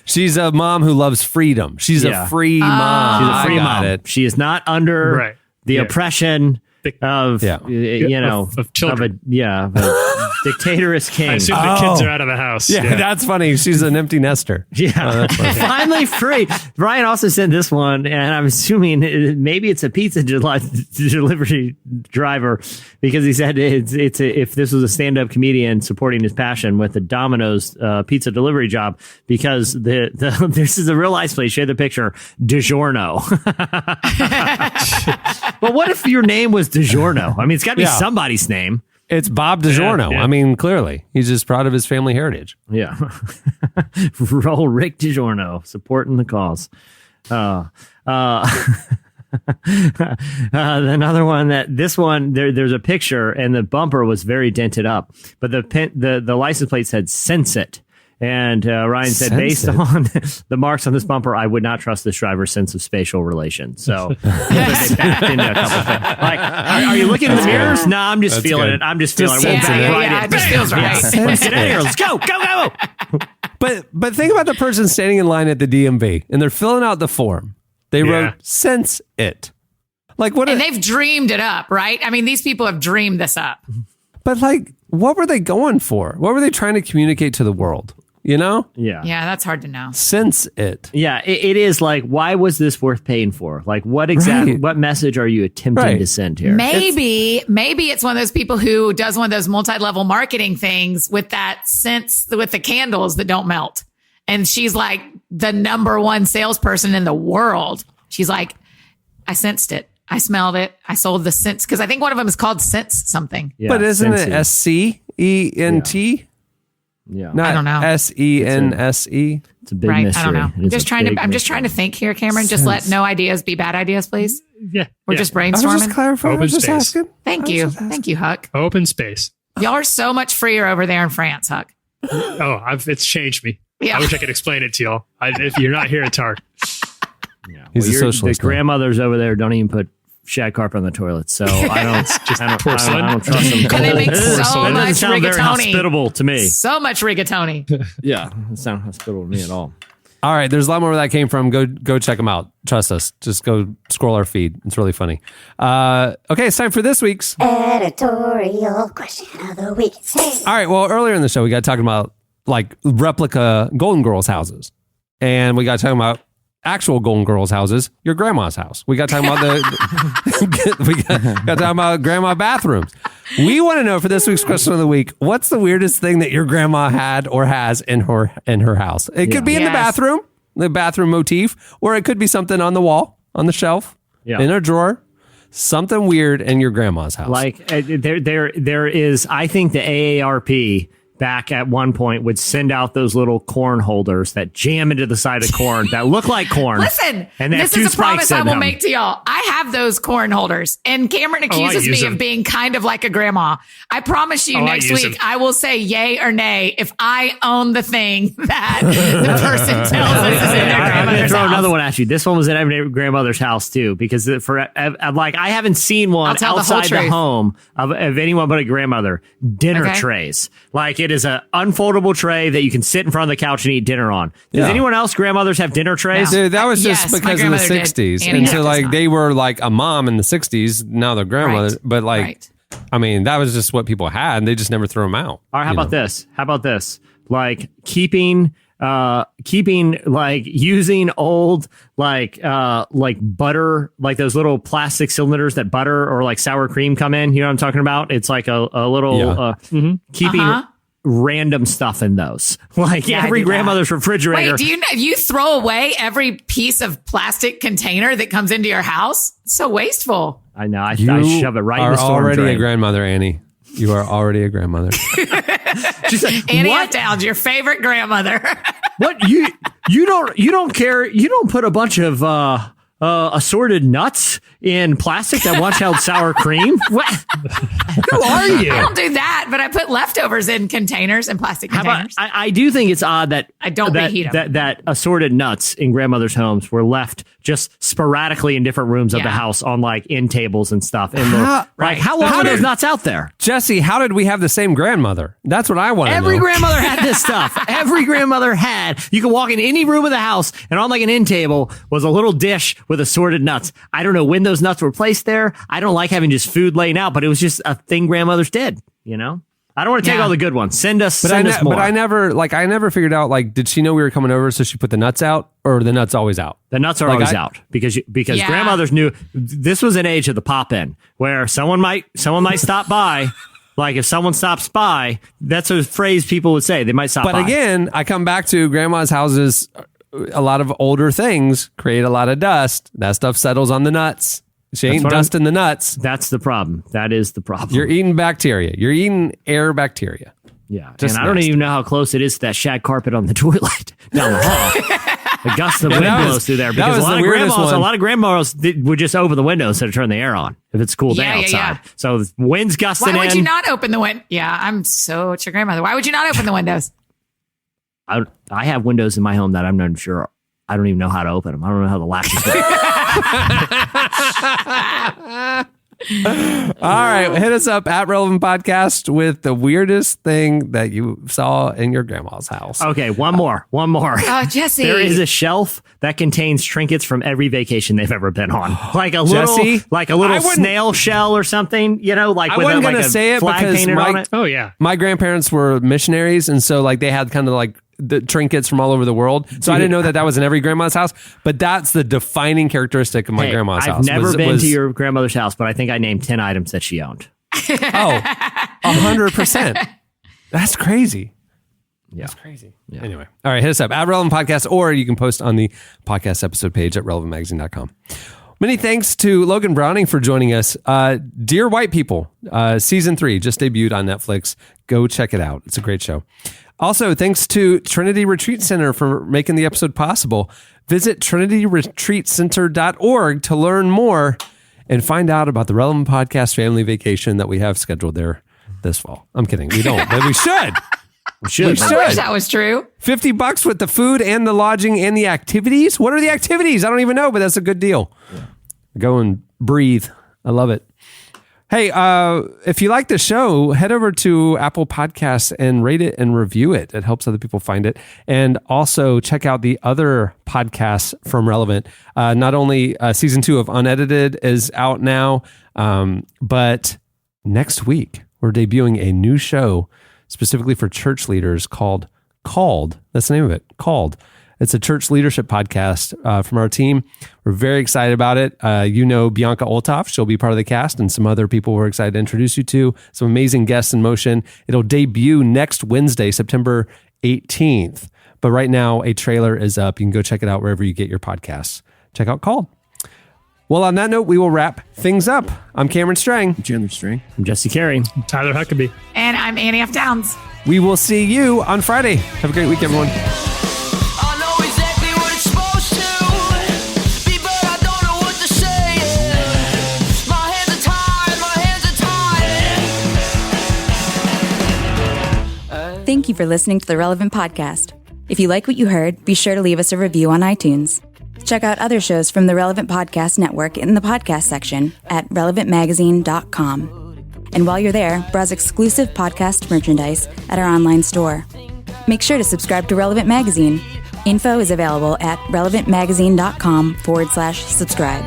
She's a mom who loves freedom. She's Yeah. a free mom. She's a free I got mom. it. She is not under Right. the Yeah. oppression of of children. of a dictatorous king. I assume the kids are out of the house. Yeah, that's funny. She's an empty nester. Yeah, finally free. Ryan also sent this one, and I'm assuming maybe it's a pizza delivery driver because he said if this was a stand-up comedian supporting his passion with the Domino's pizza delivery job, because this is a real life place. Share the picture. DiGiorno. Well, what if your name was DiGiorno? I mean, it's got to be somebody's name. It's Bob DiGiorno. Yeah. I mean, clearly, he's just proud of his family heritage. Yeah. Roll Rick DiGiorno supporting the cause. Another one there's a picture and the bumper was very dented up, but the license plate said "Sense It." And Ryan said, based on the marks on this bumper, I would not trust this driver's sense of spatial relations. So they backed into a couple things. Like, are you looking in the mirrors? No, I'm just feeling it. I'm just feeling it. We'll back right in. It just feels right. Let's get out of here. Let's go. Go. But think about the person standing in line at the DMV and they're filling out the form. They wrote "Sense It." Like what? And they've dreamed it up, right? I mean, these people have dreamed this up. But like, what were they going for? What were they trying to communicate to the world? You know? Yeah. Yeah, that's hard to know. Sense it. Yeah, it is like, why was this worth paying for? Like, what message are you attempting to send here? Maybe it's one of those people who does one of those multi-level marketing things with that sense with the candles that don't melt. And she's like the number one salesperson in the world. She's like, I sensed it. I smelled it. I sold the scents because I think one of them is called Scents something. Yeah, but isn't Scentsy. it SCENT? Yeah. Not I don't know. SENSE. It's a big Right. mystery. I don't know. It is I'm just trying to think here, Cameron. Just let no ideas be bad ideas, please. Yeah. We're yeah. just I was brainstorming. just clarifying. I Open was just space. asking. Thank you. Thank you, Huck. Open space. Y'all are so much freer over there in France, Huck. Oh, it's changed me. Yeah. I wish I could explain it to y'all. If you're not here, it's hard. He's a The socialist. man. grandmothers over there don't even put shag carpet on the toilet, so I don't porcelain. I don't trust them. And they make so That doesn't much sound very rigatoni. hospitable to me. So much rigatoni. Yeah, it doesn't sound hospitable to me at all. All right, there's a lot more where that came from. Go check them out. Trust us. Just go scroll our feed. It's really funny. Okay, it's time for this week's Editorial question of the week. All right. Well, earlier in the show, we got talking about like replica Golden Girls houses, and we got talking about actual Golden Girls houses, your grandma's house. We got talking about we got talking about grandma bathrooms. We want to know for this week's question of the week: what's the weirdest thing that your grandma had or has in her house? It could be in the bathroom motif, or it could be something on the wall, on the shelf, in a drawer. Something weird in your grandma's house. Like there is, I think the AARP back at one point would send out those little corn holders that jam into the side of corn that look like corn. Listen, and they have this two is a promise spikes in I will them. make to y'all. I have those corn holders, and Cameron accuses use me them. of being kind of like a grandma. I promise you, I next use week them. I will say yay or nay if I own the thing that the person tells us is in their I'm going to grandmother's throw house. another one at you. This one was at every grandmother's house too, because I haven't seen one I'll tell the whole outside the truth. home of anyone but a grandmother. Dinner Okay. trays, like it is an unfoldable tray that you can sit in front of the couch and eat dinner on. Does Yeah. anyone else grandmothers have dinner trays? Dude, that was just Yes, my because of the grandmother did. 60s. Annie And so, does like, not. they were like a mom in the 60s. Now they're grandmothers. Right. But, like, Right. I mean, that was just what people had. And they just never threw them out. All right, how you about know? this? How about this? Like keeping like using old like butter, like those little plastic cylinders that butter or like sour cream come in. You know what I'm talking about? It's like a little Yeah. keeping random stuff in those. Like Yeah, I every do that. grandmother's refrigerator. Wait, do you throw away every piece of plastic container that comes into your house? It's so wasteful. I know. I You shove it right in are the storm already drain. a grandmother, Annie. You are already a grandmother. She's like, Annie what? Uptown's your favorite grandmother. What you don't care? You don't put a bunch of assorted nuts in plastic that once held sour cream? What? Who are you? I don't do that, but I put leftovers in containers and plastic How about, containers. I do think it's odd that I don't that, reheat 'em. that assorted nuts in grandmother's homes were left just sporadically in different rooms of the Yeah. house on like end tables and stuff. And Right. how long were those nuts out there? Jesse, how did we have the same grandmother? That's what I want to know. Every grandmother had this stuff. Every grandmother had. You could walk in any room of the house, and on like an end table was a little dish with assorted nuts. I don't know when those nuts were placed there. I don't like having just food laying out, but it was just a thing grandmothers did. You know, I don't want to take Yeah. all the good ones. Send us more. But I never figured out, like, did she know we were coming over, so she put the nuts out, or the nuts always out? The nuts are Like, always I- out because Yeah. grandmothers knew this was an age of the pop in where someone might stop by. Like if someone stops by, that's a phrase people would say. They might stop But by. again, I come back to grandma's houses. A lot of older things create a lot of dust. That stuff settles on the nuts. She ain't what dusting the nuts. That's the problem. That is the problem. You're eating bacteria. You're eating air bacteria. yeah. just And I don't nasty. even know how close it is to that shag carpet on the toilet down the hall. The gust of wind that was- blows through there that because was the weirdest one. a lot of grandmas would just open the window instead of turn the air on if it's cool Yeah, down yeah, outside. yeah. So the wind's gusting Why would in. you not open the window? Yeah, I'm so it's your grandmother. Why would you not open the windows? I have windows in my home that I'm not sure. I don't even know how to open them. I don't know how the latches work. All right, hit us up at Relevant Podcast with the weirdest thing that you saw in your grandma's house. Okay, one more. Oh, Jesse. There is a shelf that contains trinkets from every vacation they've ever been on, like a little, Jesse, like a I little wouldn't- snail shell or something. You know, like I with wasn't like gonna a say it flag because painted on my- it. Oh yeah. My grandparents were missionaries, and so like they had kind of like the trinkets from all over the world. So I didn't know that was in every grandma's house, but that's the defining characteristic of my Hey, grandma's I've house. never been to your grandmother's house, but I think I named 10 items that she owned. 100%. That's crazy. Yeah. That's crazy. Anyway. All right. Hit us up at Relevant Podcast, or you can post on the podcast episode page at relevantmagazine.com. Many thanks to Logan Browning for joining us. Dear White People, season 3 just debuted on Netflix. Go check it out. It's a great show. Also, thanks to Trinity Retreat Center for making the episode possible. Visit trinityretreatcenter.org to learn more and find out about the Relevant Podcast family vacation that we have scheduled there this fall. I'm kidding. We don't, but we should. We should. I wish that was true. $50 with the food and the lodging and the activities. What are the activities? I don't even know, but that's a good deal. Yeah. Go and breathe. I love it. Hey, if you like the show, head over to Apple Podcasts and rate it and review it. It helps other people find it. And also check out the other podcasts from Relevant. Not only season 2 of Unedited is out now, but next week we're debuting a new show specifically for church leaders called. That's the name of it. Called. It's a church leadership podcast from our team. We're very excited about it. Bianca Olthoff. She'll be part of the cast, and some other people we're excited to introduce you to. Some amazing guests in motion. It'll debut next Wednesday, September 18th. But right now, a trailer is up. You can go check it out wherever you get your podcasts. Check out Called. Well, on that note, we will wrap things up. I'm Cameron Strang. I'm Chandler Strang. I'm Jesse Carey. I'm Tyler Huckabee. And I'm Annie F. Downs. We will see you on Friday. Have a great week, everyone. Thank you for listening to the Relevant Podcast. If you like what you heard, be sure to leave us a review on iTunes. Check out other shows from the Relevant Podcast Network in the podcast section at relevantmagazine.com. And while you're there, browse exclusive podcast merchandise at our online store. Make sure to subscribe to Relevant Magazine. Info is available at relevantmagazine.com/subscribe.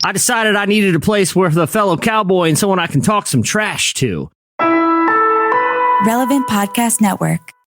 I decided I needed a place with a fellow cowboy and someone I can talk some trash to. Relevant Podcast Network.